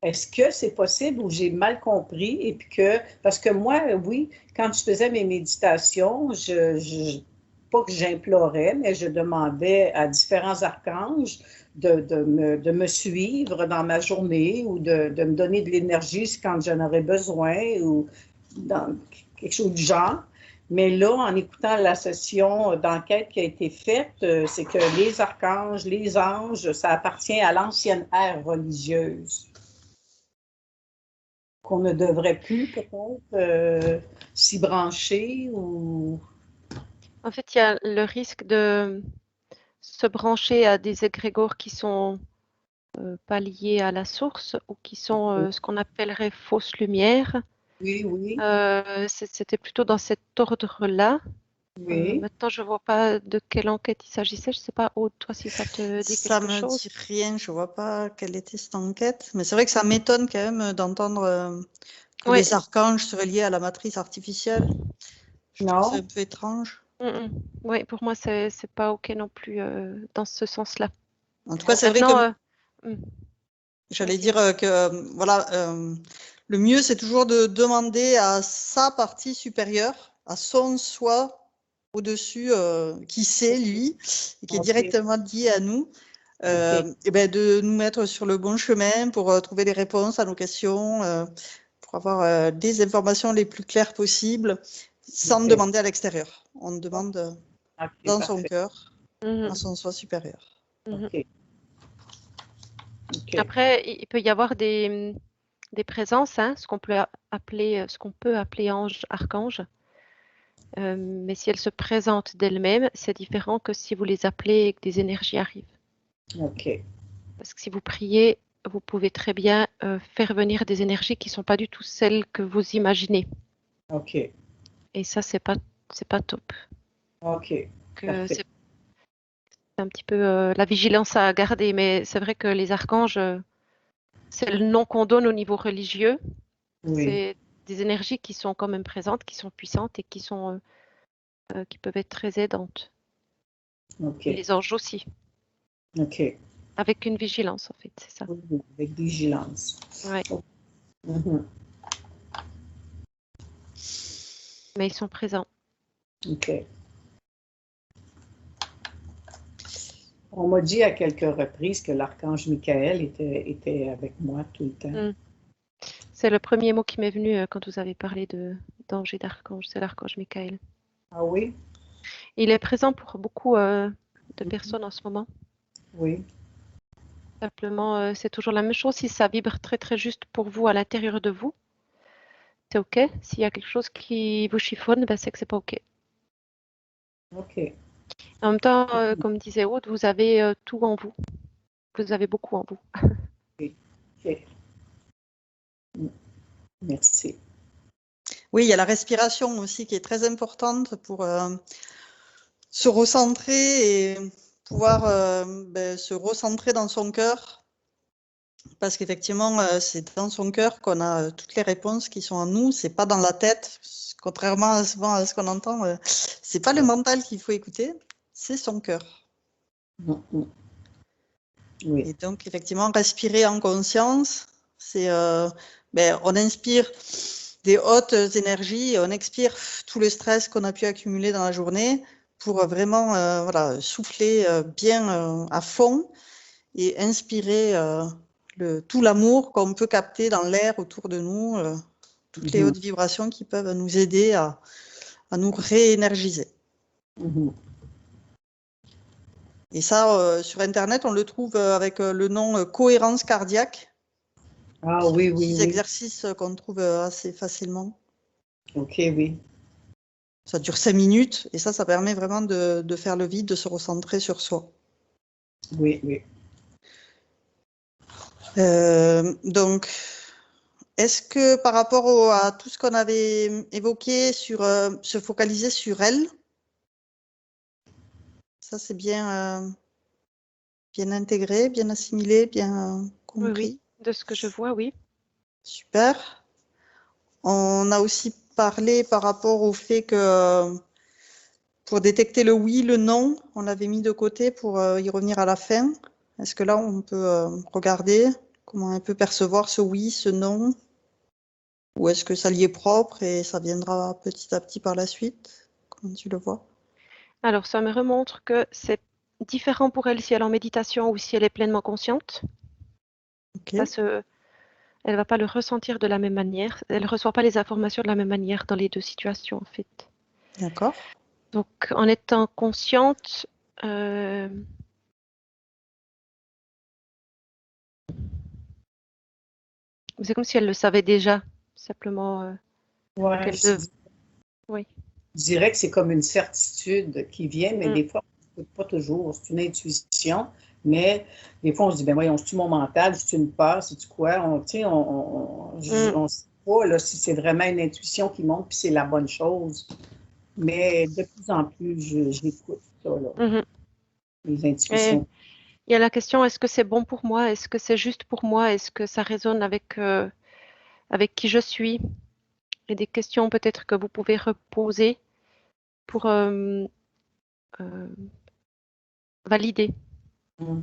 Est-ce que c'est possible ou j'ai mal compris? Et puis parce que moi, oui, quand je faisais mes méditations, pas que j'implorais, mais je demandais à différents archanges de me suivre dans ma journée ou de me donner de l'énergie quand j'en aurais besoin ou dans quelque chose du genre. Mais là, en écoutant la session d'enquête qui a été faite, c'est que les archanges, les anges, ça appartient à l'ancienne ère religieuse. Qu'on ne devrait plus peut-être s'y brancher ou... En fait, il y a le risque de se brancher à des égrégores qui sont pas liés à la source ou qui sont ce qu'on appellerait fausse lumière. Oui. C'était plutôt dans cet ordre-là. Oui. Maintenant, je ne vois pas de quelle enquête il s'agissait. Je ne sais pas, Aude, toi, si ça te dit Ça quelque me chose. dit rien, je vois pas quelle était cette enquête, mais c'est vrai que ça m'étonne quand même d'entendre que les archanges seraient liés à la matrice artificielle. Je trouve ça un peu étrange. Oui, pour moi, c'est pas OK non plus dans ce sens-là. En tout cas, c'est vrai que j'allais Vas-y. dire que voilà, le mieux c'est toujours de demander à sa partie supérieure, à son soi au-dessus, qui sait lui, et qui est directement lié à nous, et ben de nous mettre sur le bon chemin pour trouver les réponses à nos questions, pour avoir des informations les plus claires possibles, sans demander à l'extérieur. On demande dans son cœur, à son soi supérieur. Après, il peut y avoir des présences, hein, ce qu'on peut appeler ange, archange. Mais si elles se présentent d'elles-mêmes, c'est différent que si vous les appelez et que des énergies arrivent. Parce que si vous priez, vous pouvez très bien faire venir des énergies qui ne sont pas du tout celles que vous imaginez. Et ça, c'est pas top. Parfait. c'est un petit peu la vigilance à garder. Mais c'est vrai que les archanges, c'est le nom qu'on donne au niveau religieux. Oui, C'est des énergies qui sont quand même présentes, qui sont puissantes et qui peuvent être très aidantes. OK. Et les anges aussi, OK. avec une vigilance en fait, c'est ça. Oui, oui, avec vigilance. Ouais. Mhm. Mais ils sont présents. OK. On m'a dit à quelques reprises que l'archange Michael était avec moi tout le temps. Mm. C'est le premier mot qui m'est venu quand vous avez parlé d'ange et d'archange, c'est l'archange Michael. Ah oui? Il est présent pour beaucoup de personnes en ce moment. Oui. Simplement, c'est toujours la même chose. Si ça vibre très très juste pour vous à l'intérieur de vous, c'est OK. S'il y a quelque chose qui vous chiffonne, ben, c'est que c'est pas OK. OK. En même temps, comme disait Aude, vous avez tout en vous. Vous avez beaucoup en vous. OK. Merci. Oui, il y a la respiration aussi qui est très importante pour se recentrer et pouvoir se recentrer dans son cœur. Parce qu'effectivement, c'est dans son cœur qu'on a toutes les réponses qui sont en nous. C'est pas dans la tête. Contrairement souvent à ce qu'on entend, c'est pas le mental qu'il faut écouter, c'est son cœur. Mhm. Oui. Et donc, effectivement, respirer en conscience, c'est on inspire des hautes énergies et on expire tout le stress qu'on a pu accumuler dans la journée pour vraiment souffler bien à fond et inspirer tout l'amour qu'on peut capter dans l'air autour de nous, toutes les hautes vibrations qui peuvent nous aider à nous réénergiser. Mhm. Et ça, sur Internet, on le trouve avec le nom cohérence cardiaque. Ah oui, oui, Petits oui. exercices qu'on trouve assez facilement. OK, oui. Ça dure 5 minutes et ça permet vraiment de faire le vide, de se recentrer sur soi. Oui, oui. Donc, est-ce que par rapport à tout ce qu'on avait évoqué sur se focaliser sur elle, ça c'est bien intégré, bien assimilé, bien Oui, compris. oui. De ce que je vois, oui. Super. On a aussi parlé par rapport au fait que pour détecter le oui, le non, on l'avait mis de côté pour y revenir à la fin. Est-ce que là, on peut regarder comment on peut percevoir ce oui, ce non? Ou est-ce que ça lui est propre et ça viendra petit à petit par la suite? Comment tu le vois? Alors, ça me remontre que c'est différent pour elle si elle est en méditation ou si elle est pleinement consciente. Ok, Elle va pas le ressentir de la même manière. Elle ne reçoit pas les informations de la même manière dans les deux situations, en fait. d'accord. Donc, en étant consciente, c'est comme si elle le savait déjà, simplement Ouais, qu'elle je devait. Oui. dirais que c'est comme une certitude qui vient, mais Mm. des fois, pas toujours. C'est une intuition, mais des fois, on se dit, ben voyons, c'est-tu mon mental, c'est une peur, c'est-tu quoi? On sait pas là, si c'est vraiment une intuition qui monte, puis c'est la bonne chose. Mais de plus en plus, j'écoute ça, là, Mhm. les Et intuitions. il y a la question, est-ce que c'est bon pour moi? Est-ce que c'est juste pour moi? Est-ce que ça résonne avec qui je suis? Et des questions peut-être que vous pouvez reposer pour euh, valider, Mm.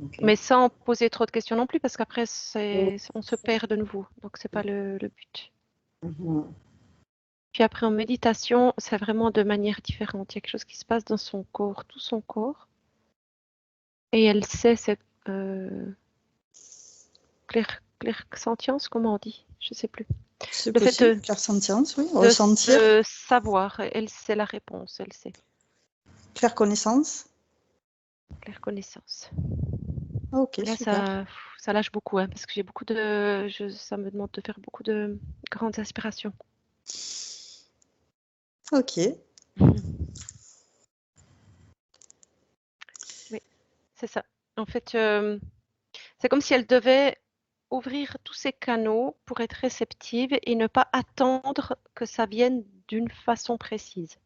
OK. mais sans poser trop de questions non plus, parce qu'après, Oui. on se perd de nouveau. Donc, c'est pas le but. Mhm. Puis après, en méditation, c'est vraiment de manière différente. Il y a quelque chose qui se passe dans son corps, tout son corps. Et elle sait cette clairsentience, comment on dit? Je sais plus. C'est Le fait possible, clairsentience, oui. de, Ressentir, de savoir, elle sait la réponse, elle sait. claire connaissance. Claire connaissance. Ok, Là, super. ça lâche beaucoup, hein, parce que ça me demande de faire beaucoup de grandes aspirations. Ok, Oui, c'est ça. En fait, c'est comme si elle devait ouvrir tous ses canaux pour être réceptive et ne pas attendre que ça vienne d'une façon précise.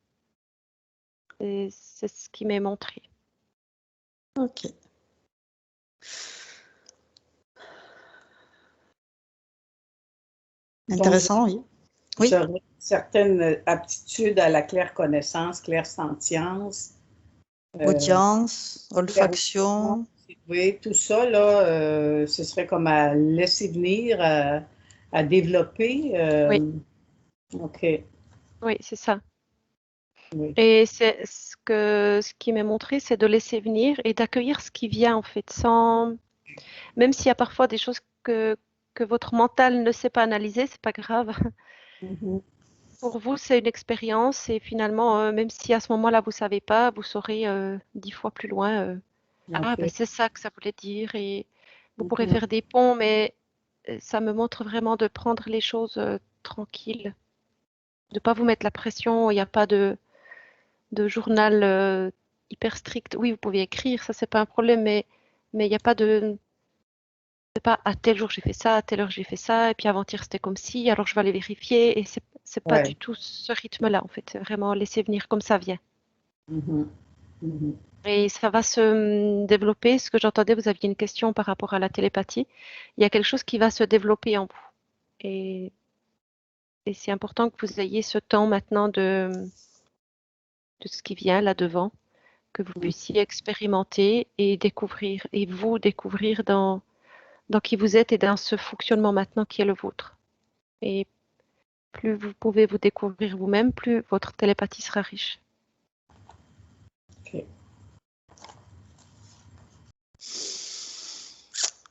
Et c'est ce qui m'est montré. Ok. Intéressant, oui. Oui. J'aurais certaines aptitudes à la claire-connaissance, clair-sentience. Audience, olfaction. Oui, tout ça, là, ce serait comme à laisser venir, à développer. Oui. OK. Oui, c'est ça. Oui. Et c'est ce qui m'est montré, c'est de laisser venir et d'accueillir ce qui vient en fait, même s'il y a parfois des choses que votre mental ne sait pas analyser, c'est pas grave. Mhm. Pour vous, c'est une expérience et finalement, même si à ce moment-là vous savez pas, vous saurez 10 fois plus loin. Ah, OK. ben c'est ça que ça voulait dire et vous pourrez Mhm. faire des ponts, mais ça me montre vraiment de prendre les choses tranquilles, de pas vous mettre la pression. Il n'y a pas de journal hyper strict. Oui, vous pouvez écrire, ça c'est pas un problème, mais il n'y a pas de c'est pas à tel jour j'ai fait ça, à telle heure j'ai fait ça, et puis avant-hier c'était comme si, alors je vais aller vérifier, et c'est pas Ouais. du tout ce rythme-là en fait. C'est vraiment laisser venir comme ça vient. Mhm. Mhm. Et ça va se développer. Ce que j'entendais, vous aviez une question par rapport à la télépathie. Il y a quelque chose qui va se développer en vous. Et, et c'est important que vous ayez ce temps maintenant de ce qui vient là devant, que vous puissiez expérimenter et découvrir, et vous découvrir dans qui vous êtes et dans ce fonctionnement maintenant qui est le vôtre. Et plus vous pouvez vous découvrir vous-même, plus votre télépathie sera riche. OK.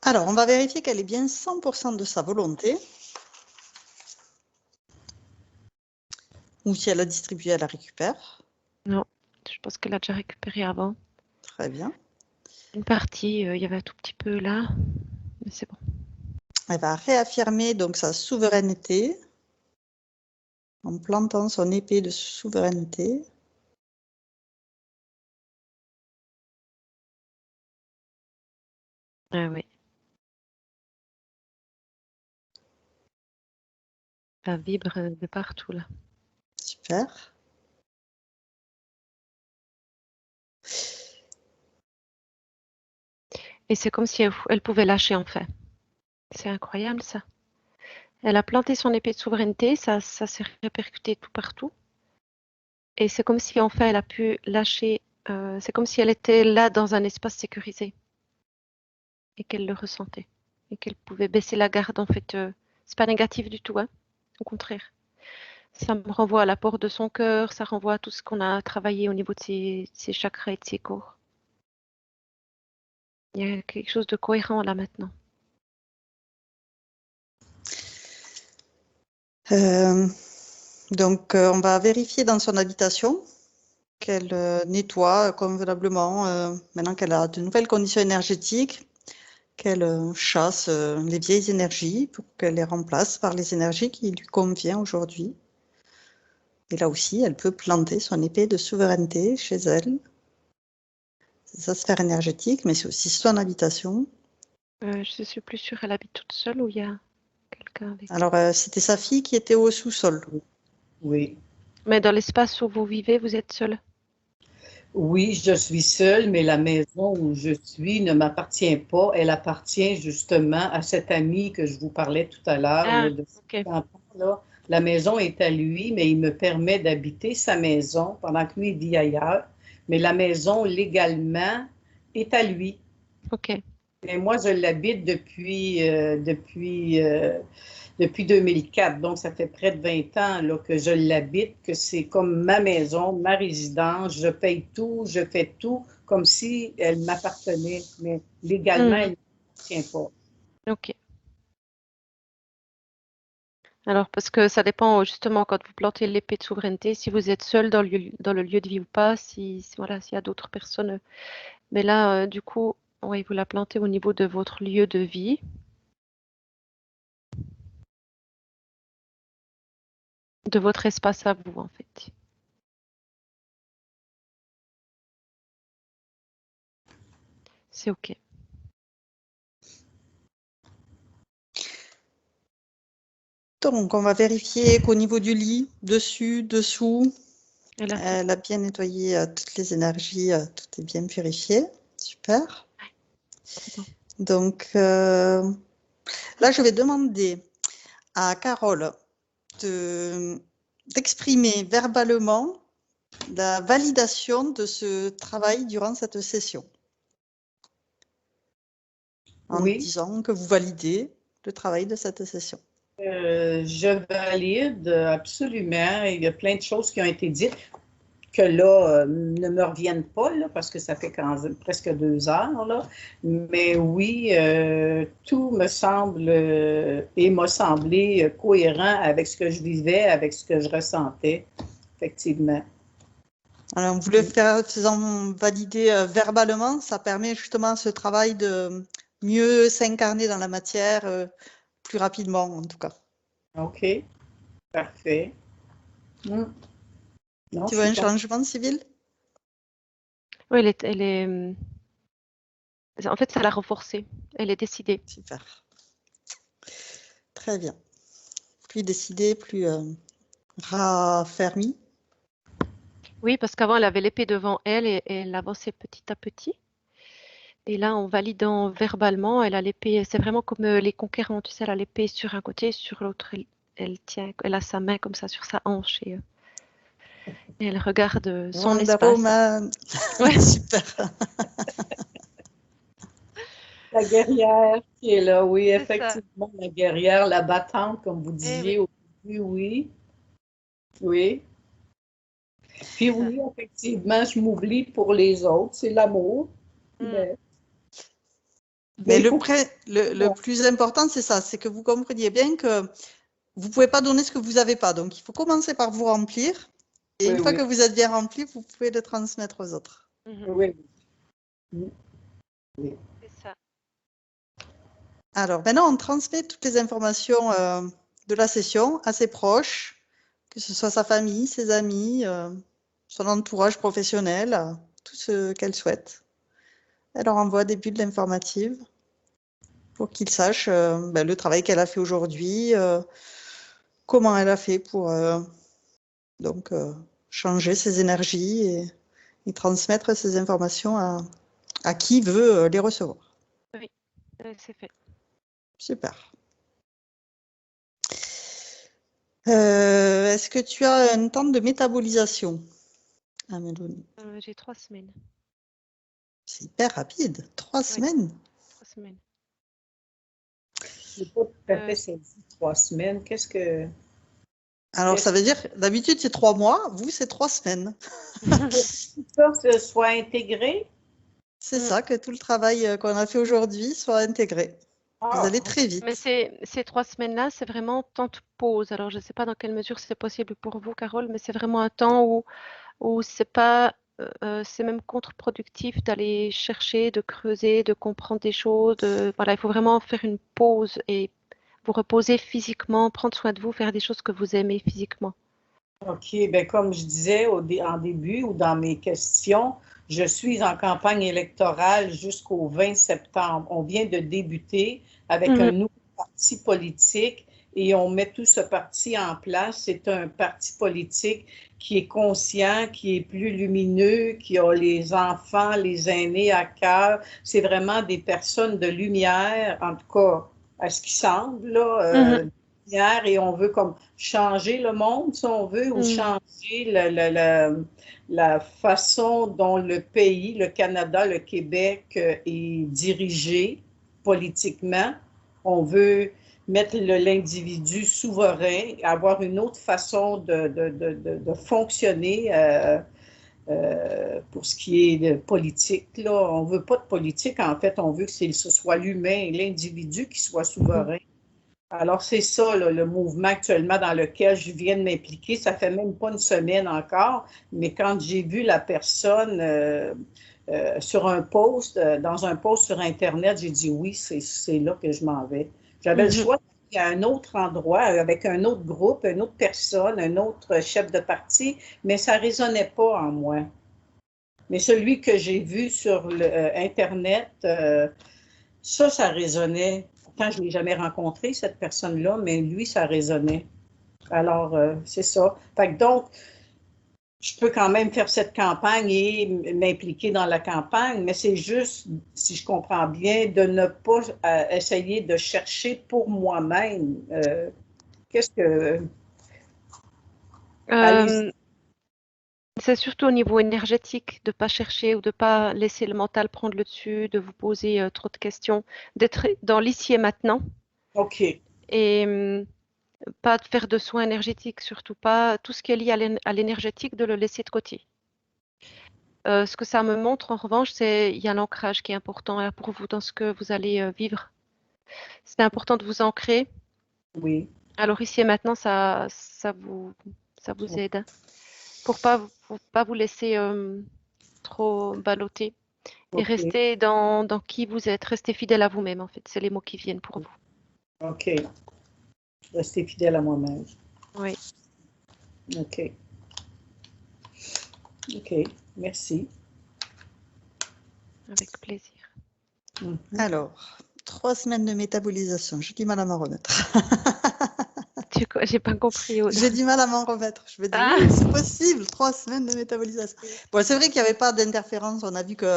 Alors, on va vérifier qu'elle est bien 100% de sa volonté. Ou si elle a distribué, elle la récupère. Non, je pense qu'elle a déjà récupéré avant. Très bien. Une partie, il y avait un tout petit peu là, mais c'est bon. Elle va réaffirmer donc sa souveraineté en plantant son épée de souveraineté. Ah oui. Ça vibre de partout là. Super. Et c'est comme si elle pouvait lâcher en fait. C'est incroyable ça. Elle a planté son épée de souveraineté, ça s'est répercuté tout partout. Et c'est comme si en fait elle a pu lâcher. C'est comme si elle était là dans un espace sécurisé et qu'elle le ressentait et qu'elle pouvait baisser la garde en fait. C'est pas négatif du tout, hein. Au contraire. Ça me renvoie à l'apport de son cœur, ça renvoie à tout ce qu'on a travaillé au niveau de ses chakras et de ses corps. Il y a quelque chose de cohérent là maintenant. Donc, on va vérifier dans son habitation qu'elle nettoie convenablement, maintenant qu'elle a de nouvelles conditions énergétiques, qu'elle chasse les vieilles énergies pour qu'elle les remplace par les énergies qui lui conviennent aujourd'hui. Et là aussi, elle peut planter son épée de souveraineté chez elle. C'est sa sphère énergétique, mais c'est aussi son habitation. Je suis plus sûre, elle habite toute seule ou il y a quelqu'un avec elle? Alors, c'était sa fille qui était au sous-sol. Oui. Mais dans l'espace où vous vivez, vous êtes seule? Oui, je suis seule, mais la maison où je suis ne m'appartient pas. Elle appartient justement à cet ami que je vous parlais tout à l'heure, Ah, là, de ok. 50 ans, là. La maison est à lui, mais il me permet d'habiter sa maison pendant que lui vit ailleurs. Mais la maison, légalement, est à lui. Ok. Et moi, je l'habite depuis 2004. Donc, ça fait près de 20 ans là, que je l'habite, que c'est comme ma maison, ma résidence. Je paye tout, je fais tout comme si elle m'appartenait. Mais légalement, elle ne m'appartient pas. Ok. Alors, parce que ça dépend justement quand vous plantez l'épée de souveraineté, si vous êtes seul dans le lieu de vie ou pas, voilà, s'il y a d'autres personnes. Mais là, du coup, oui, vous la plantez au niveau de votre lieu de vie, de votre espace à vous, en fait. C'est ok. Donc, on va vérifier qu'au niveau du lit, dessus, dessous, Elle a fait. elle a bien nettoyé toutes les énergies, tout est bien purifié. Super. C'est bon. Donc, là, je vais demander à Carole d'exprimer verbalement la validation de ce travail durant cette session. En Oui. disant que vous validez le travail de cette session. Je valide absolument. Il y a plein de choses qui ont été dites que là ne me reviennent pas, là, parce que ça fait presque 2 heures. Là. Mais oui, tout me semble et m'a semblé cohérent avec ce que je vivais, avec ce que je ressentais, effectivement. Alors, vous le faisant valider verbalement, ça permet justement ce travail de mieux s'incarner dans la matière plus rapidement, en tout cas. OK, parfait. Non, Tu je veux suis un changement civil? Oui, en fait, ça l'a renforcée. Elle est décidée. Super. Très bien. Plus décidé, plus raffermi. Oui, parce qu'avant, elle avait l'épée devant elle et elle avançait petit à petit. Et là, en validant verbalement, elle a l'épée. C'est vraiment comme les conquérants, tu sais, elle a l'épée sur un côté, sur l'autre, elle tient, elle a sa main comme ça sur sa hanche et elle regarde son Wonder espace. Woman. Ouais. Super. La guerrière qui est là, oui, C'est ça. effectivement, la guerrière, la battante, comme vous disiez au début, oui. Oui. Puis oui, effectivement, je m'oublie pour les autres, c'est l'amour. Mais Mais il faut le plus important, c'est ça, c'est que vous compreniez bien que vous ne pouvez pas donner ce que vous n'avez pas. Donc, il faut commencer par vous remplir. Et une fois que vous êtes bien rempli, vous pouvez le transmettre aux autres. Oui. C'est ça. Alors, maintenant, on transmet toutes les informations de la session à ses proches, que ce soit sa famille, ses amis, son entourage professionnel, tout ce qu'elle souhaite. Elle leur envoie des bulles informatives pour qu'ils sachent le travail qu'elle a fait aujourd'hui, comment elle a fait pour donc changer ses énergies et transmettre ces informations à qui veut les recevoir. Oui, c'est fait. Super. Est-ce que tu as un temps de métabolisation, Amélie? J'ai 3 semaines. C'est hyper rapide. 3 semaines. 3 semaines. Je n'ai pas tout à fait saisi 3 semaines. Qu'est-ce que... Alors, ça veut dire, d'habitude, c'est 3 mois. Vous, c'est 3 semaines. Tout ça soit intégré? C'est ça, que tout le travail qu'on a fait aujourd'hui soit intégré. Vous allez très vite. Mais ces 3 semaines-là, c'est vraiment temps de pause. Alors, je ne sais pas dans quelle mesure c'est possible pour vous, Carole, mais c'est vraiment un temps où c'est pas, c'est même contre-productif d'aller chercher, de creuser, de comprendre des choses. Voilà, il faut vraiment faire une pause et vous reposer physiquement, prendre soin de vous, faire des choses que vous aimez physiquement. OK. Bien, comme je disais en début ou dans mes questions, je suis en campagne électorale jusqu'au 20 septembre. On vient de débuter avec un nouveau parti politique et on met tout ce parti en place. C'est un parti politique qui est conscient, qui est plus lumineux, qui a les enfants, les aînés à cœur. C'est vraiment des personnes de lumière, en tout cas, à ce qui semble, là, et on veut comme changer le monde, si on veut, ou changer la façon dont le pays, le Canada, le Québec est dirigé politiquement. On veut mettre l'individu souverain, avoir une autre façon de fonctionner pour ce qui est de politique. Là. On ne veut pas de politique, en fait, on veut que ce soit l'humain, l'individu qui soit souverain. Alors, c'est ça, là, le mouvement actuellement dans lequel je viens de m'impliquer. Ça fait même pas une semaine encore, mais quand j'ai vu la personne sur un post, dans un post sur Internet, j'ai dit oui, c'est là que je m'en vais. J'avais le choix d'aller à un autre endroit, avec un autre groupe, une autre personne, un autre chef de parti, mais ça ne résonnait pas en moi. Mais celui que j'ai vu sur Internet, ça résonnait pourtant, je ne l'ai jamais rencontré, cette personne-là, mais lui, ça résonnait. Alors, c'est ça. Fait que donc, je peux quand même faire cette campagne et m'impliquer dans la campagne, mais c'est juste, si je comprends bien, de ne pas essayer de chercher pour moi-même. Qu'est-ce que... Allez-y. C'est surtout au niveau énergétique, de ne pas chercher ou de ne pas laisser le mental prendre le dessus, de vous poser trop de questions, d'être dans l'ici et maintenant OK. et pas de faire de soins énergétiques, surtout pas tout ce qui est lié à l'énergétique, de le laisser de côté. Ce que ça me montre en revanche, c'est il y a un ancrage qui est important là, pour vous dans ce que vous allez vivre. C'est important de vous ancrer. Oui. Alors ici et maintenant, ça vous aide pour pas vous laisser trop balloter et OK. rester dans qui vous êtes, rester fidèle à vous-même en fait. C'est les mots qui viennent pour vous. OK. Rester fidèle à moi-même. Oui. OK. OK. Merci. Avec plaisir. Alors, 3 semaines de métabolisation. J'ai du mal à m'en remettre. J'ai pas compris. Aude. J'ai du mal à m'en remettre. Je me dis, Ah. oui, c'est possible, 3 semaines de métabolisation. Bon, c'est vrai qu'il n'y avait pas d'interférence. On a vu qu'il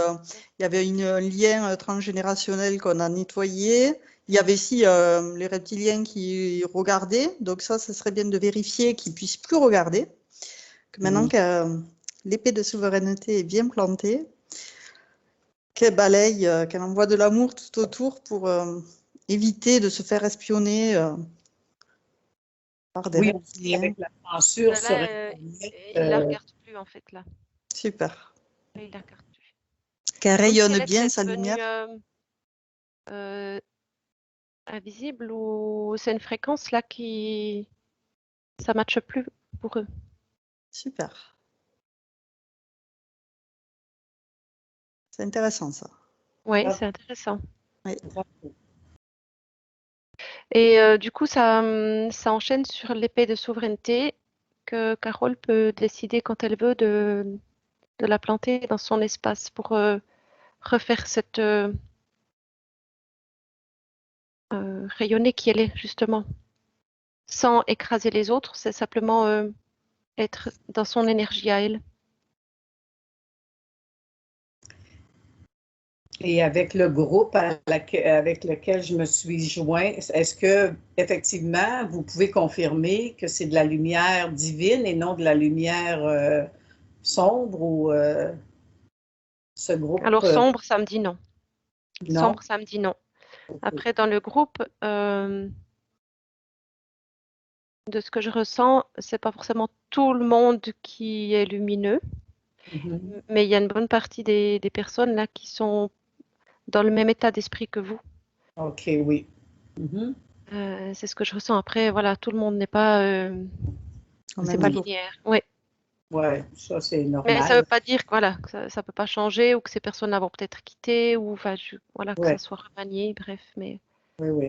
y avait un lien transgénérationnel qu'on a nettoyé. Il y avait aussi les reptiliens qui regardaient. Donc ça serait bien de vérifier qu'ils ne puissent plus regarder. Que maintenant que l'épée de souveraineté est bien plantée, qu'elle balaye, qu'elle envoie de l'amour tout autour pour éviter de se faire espionner par des Oui, reptiliens. avec la censure sur Là, Internet. il la regarde plus en fait là. Super. Là, il la regarde plus. Qu'elle Comme si rayonne elle bien était sa devenue lumière. invisible ou c'est une fréquence là qui ça matche plus pour eux. Super. C'est intéressant ça. Oui, Ah. c'est intéressant. Oui. Et du coup, ça enchaîne sur l'épée de souveraineté que Carole peut décider quand elle veut de la planter dans son espace pour refaire cette rayonner qui elle est justement, sans écraser les autres, c'est simplement être dans son énergie à elle. Et avec le groupe avec lequel je me suis joint, est-ce que effectivement vous pouvez confirmer que c'est de la lumière divine et non de la lumière sombre ou ce groupe Alors sombre, ça me dit non. non? Sombre, ça me dit non. Après, dans le groupe, de ce que je ressens, c'est pas forcément tout le monde qui est lumineux, mais il y a une bonne partie des personnes là qui sont dans le même état d'esprit que vous. OK, oui. C'est ce que je ressens. Après, voilà, tout le monde n'est pas, Au c'est même pas niveau. linéaire. Oui. Oui, ça c'est Mais ça ne veut normal. pas dire que, voilà, que ça peut pas changer ou que ces personnes-là vont peut-être quitter ou enfin, voilà, que Oui, ça soit remanié, bref. oui, oui.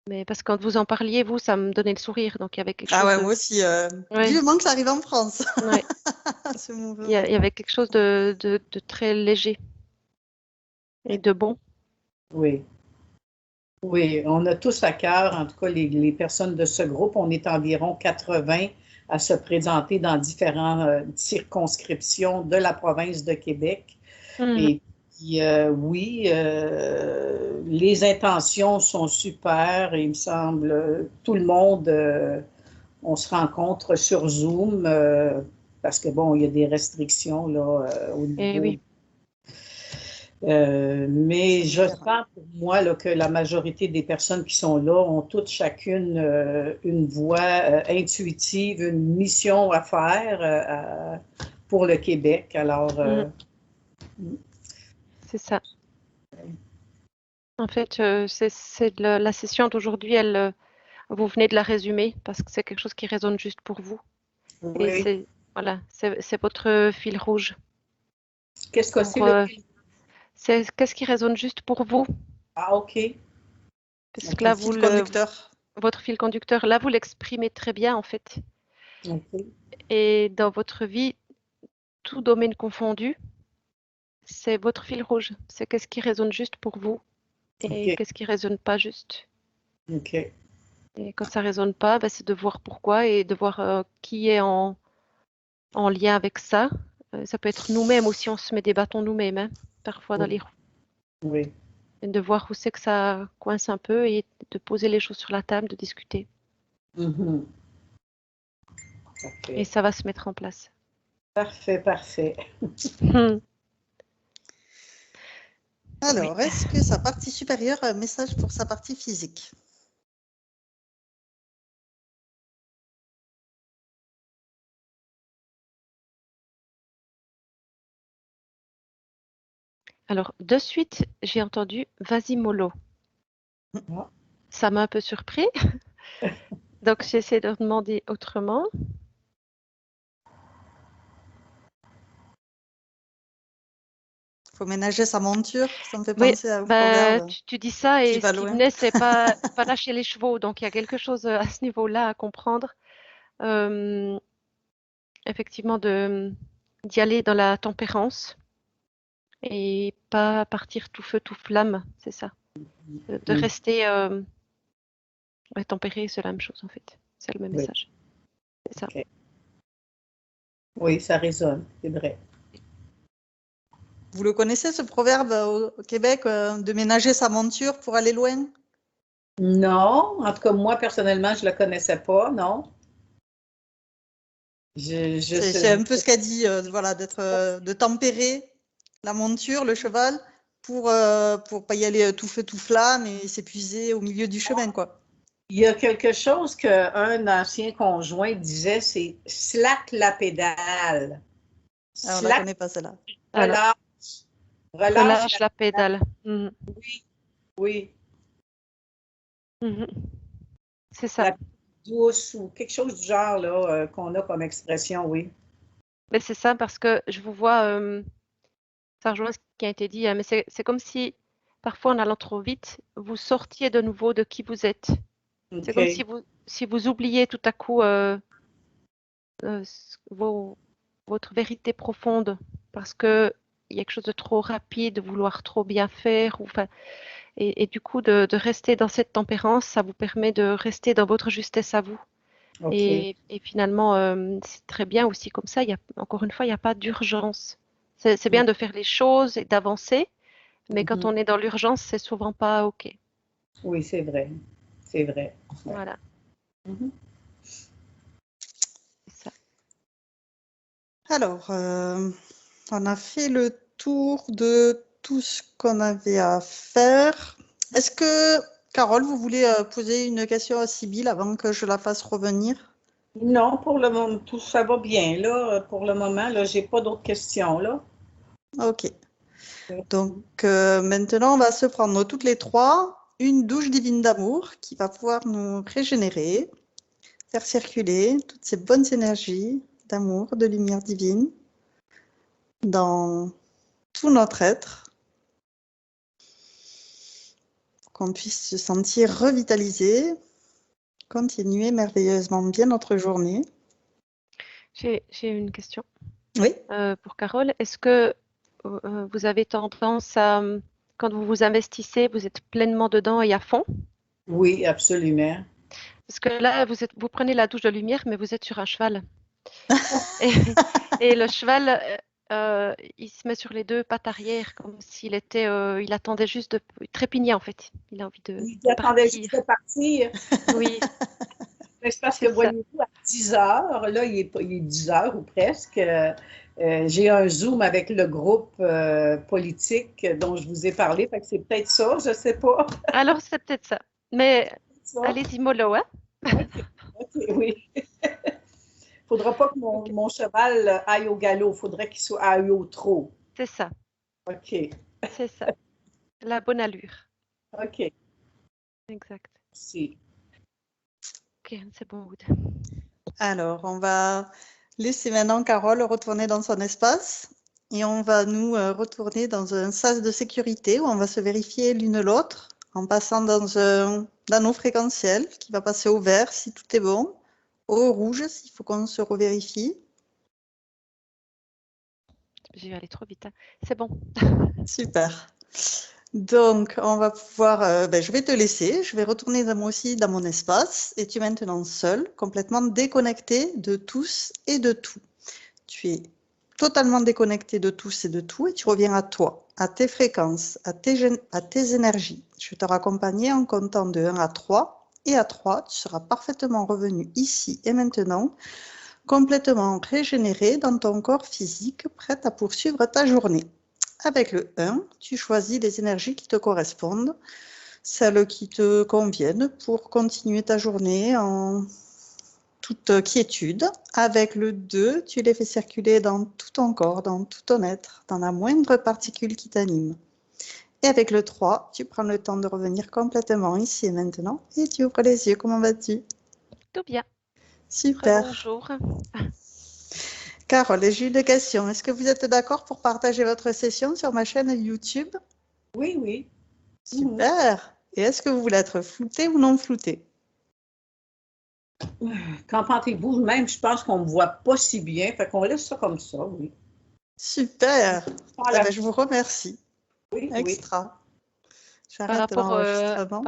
Mais parce que quand vous en parliez, vous, ça me donnait le sourire. Donc il y avait quelque Ah chose ouais, de. moi aussi. Ouais, Vivement que ça arrive en France. ouais. Ce Il mouvement. y avait quelque chose de très léger et de bon. Oui. Oui, on a tous à cœur, en tout cas les personnes de ce groupe, on est environ 80 à se présenter dans différentes circonscriptions de la province de Québec. Mhm. Et puis, oui, les intentions sont super. Il me semble, tout le monde, on se rencontre sur Zoom parce que, bon, il y a des restrictions là, au Et niveau. oui. Mais je Sanitaire. sens pour moi là, que la majorité des personnes qui sont là ont toutes chacune une voix intuitive, une mission à faire pour le Québec. Alors, C'est ça. En fait, la session d'aujourd'hui, vous venez de la résumer parce que c'est quelque chose qui résonne juste pour vous. Et oui. voilà, c'est votre fil rouge. Qu'est-ce que c'est Pour, le fil? qu'est-ce qui résonne juste pour vous? Ah, OK. Parce que OK. là, Le fil conducteur. votre fil conducteur, là, vous l'exprimez très bien, en fait. OK. Et dans votre vie, tout domaine confondu, c'est votre fil rouge. C'est qu'est-ce qui résonne juste pour vous. et OK. qu'est-ce qui résonne pas juste. OK. Et quand ça résonne pas, c'est de voir pourquoi et de voir qui est en lien avec ça. Ça peut être nous-mêmes aussi, on se met des bâtons nous-mêmes, hein, parfois dans Oui. les roues. Oui. Et de voir où c'est que ça coince un peu et de poser les choses sur la table, de discuter. Mhm. Et Parfait. ça va se mettre en place. Parfait, parfait. Alors, est-ce que sa partie supérieure a un message pour sa partie physique? Alors, de suite, j'ai entendu vas-y mollo. Ah. Ça m'a un peu surpris. Donc, j'essaie de demander autrement. Faut ménager sa monture, ça me fait Oui, penser à un bah, proverbe tu dis ça qui et va ce qui loin. venait, c'est pas lâcher les chevaux. Donc, il y a quelque chose à ce niveau-là à comprendre. Effectivement, d'y aller dans la tempérance et pas partir tout feu, tout flamme, c'est ça. De Mm. rester tempéré, c'est la même chose en fait. C'est le même Oui. message. C'est ça. OK. Oui, ça résonne, c'est vrai. Vous le connaissez, ce proverbe au Québec, de ménager sa monture pour aller loin? Non, en tout cas, moi, personnellement, je ne le connaissais pas, non. C'est un peu ce qu'a dit, voilà, de tempérer la monture, le cheval, pour pas y aller tout feu, tout flamme et s'épuiser au milieu du chemin, quoi. Il y a quelque chose qu'un ancien conjoint disait, c'est slack la pédale. Ah, on la Slack, connaît pas, celle-là. Alors, relâche, relâche relâche la la pédale. Mhm. oui, oui, Mhm. C'est ça. la douce ou quelque chose du genre là, qu'on a comme expression, oui. Mais c'est ça parce que je vous vois, ça rejoint ce qui a été dit, hein, mais c'est comme si parfois en allant trop vite, vous sortiez de nouveau de qui vous êtes. C'est comme OK. si vous oubliez tout à coup votre vérité profonde parce que il y a quelque chose de trop rapide, de vouloir trop bien faire. Enfin, et du coup, de rester dans cette tempérance, ça vous permet de rester dans votre justesse à vous. OK. Et finalement, c'est très bien aussi comme ça. Encore une fois, il n'y a pas d'urgence. C'est bien de faire les choses et d'avancer, mais quand Mhm. on est dans l'urgence, c'est souvent pas OK. Oui, c'est vrai. C'est vrai. Ouais. Voilà, Mhm. c'est ça. Alors, on a fait le tour de tout ce qu'on avait à faire. Est-ce que, Carole, vous voulez poser une question à Sybille avant que je la fasse revenir? Non, pour le moment, tout ça va bien. Là, pour le moment, là, j'ai pas d'autres questions là. Ok. Donc maintenant, on va se prendre toutes les trois une douche divine d'amour qui va pouvoir nous régénérer, faire circuler toutes ces bonnes énergies d'amour, de lumière divine dans tout notre être, pour qu'on puisse se sentir revitalisé, continuer merveilleusement bien notre journée. J'ai une question Oui. pour Carole. Est-ce que vous avez tendance à, quand vous vous investissez, vous êtes pleinement dedans et à fond? Oui, absolument. Parce que là, vous prenez la douche de lumière, mais vous êtes sur un cheval. Et, et le cheval, il se met sur les deux pattes arrière, comme s'il était, il attendait juste il trépignait en fait. Il a envie Il de attendait partir. juste de partir. Oui, Mais c'est parce que c'est ça. voyez-vous, à 10 heures, là, il est 10 heures ou presque, j'ai un Zoom avec le groupe politique dont je vous ai parlé. Fait que c'est peut-être ça, je ne sais pas. Alors, c'est peut-être ça. Mais Ça. allez-y, mollo, hein? OK, OK, oui. Il ne faudra pas que Ok, mon cheval aille au galop. Il faudrait qu'il soit aille au trot. c'est ça, OK, c'est ça. La bonne allure. OK. Exact. Merci. Ok, c'est bon, Wood. Alors, on va laisser maintenant Carole retourner dans son espace et on va nous retourner dans un sas de sécurité où on va se vérifier l'une l'autre en passant dans un anneau fréquentiel qui va passer au vert si tout est bon, au rouge s'il faut qu'on se revérifie. J'ai aller trop vite, hein. C'est bon. Super. Donc, on va pouvoir, je vais te laisser, je vais retourner moi aussi dans mon espace et tu es maintenant seul, complètement déconnecté de tous et de tout. Tu es totalement déconnecté de tous et de tout et tu reviens à toi, à tes fréquences, à tes énergies. Je vais te raccompagner en comptant de 1 à 3 et à 3, tu seras parfaitement revenu ici et maintenant, complètement régénéré dans ton corps physique, prête à poursuivre ta journée. Avec le 1, tu choisis les énergies qui te correspondent, celles qui te conviennent pour continuer ta journée en toute quiétude. Avec le 2, tu les fais circuler dans tout ton corps, dans tout ton être, dans la moindre particule qui t'anime. Et avec le 3, tu prends le temps de revenir complètement ici et maintenant et tu ouvres les yeux. Comment vas-tu? Tout bien. Super. Bonjour. Carole, j'ai une question. Est-ce que vous êtes d'accord pour partager votre session sur ma chaîne YouTube? Oui, oui. Super. Et est-ce que vous voulez être flouté ou non flouté? Qu'en pensez-vous? Même, je pense qu'on ne me voit pas si bien. Fait qu'on laisse ça comme ça, oui. Super. Voilà. Je vous remercie. Oui, oui. Extra. Par J'arrête rapport, l'enregistrement.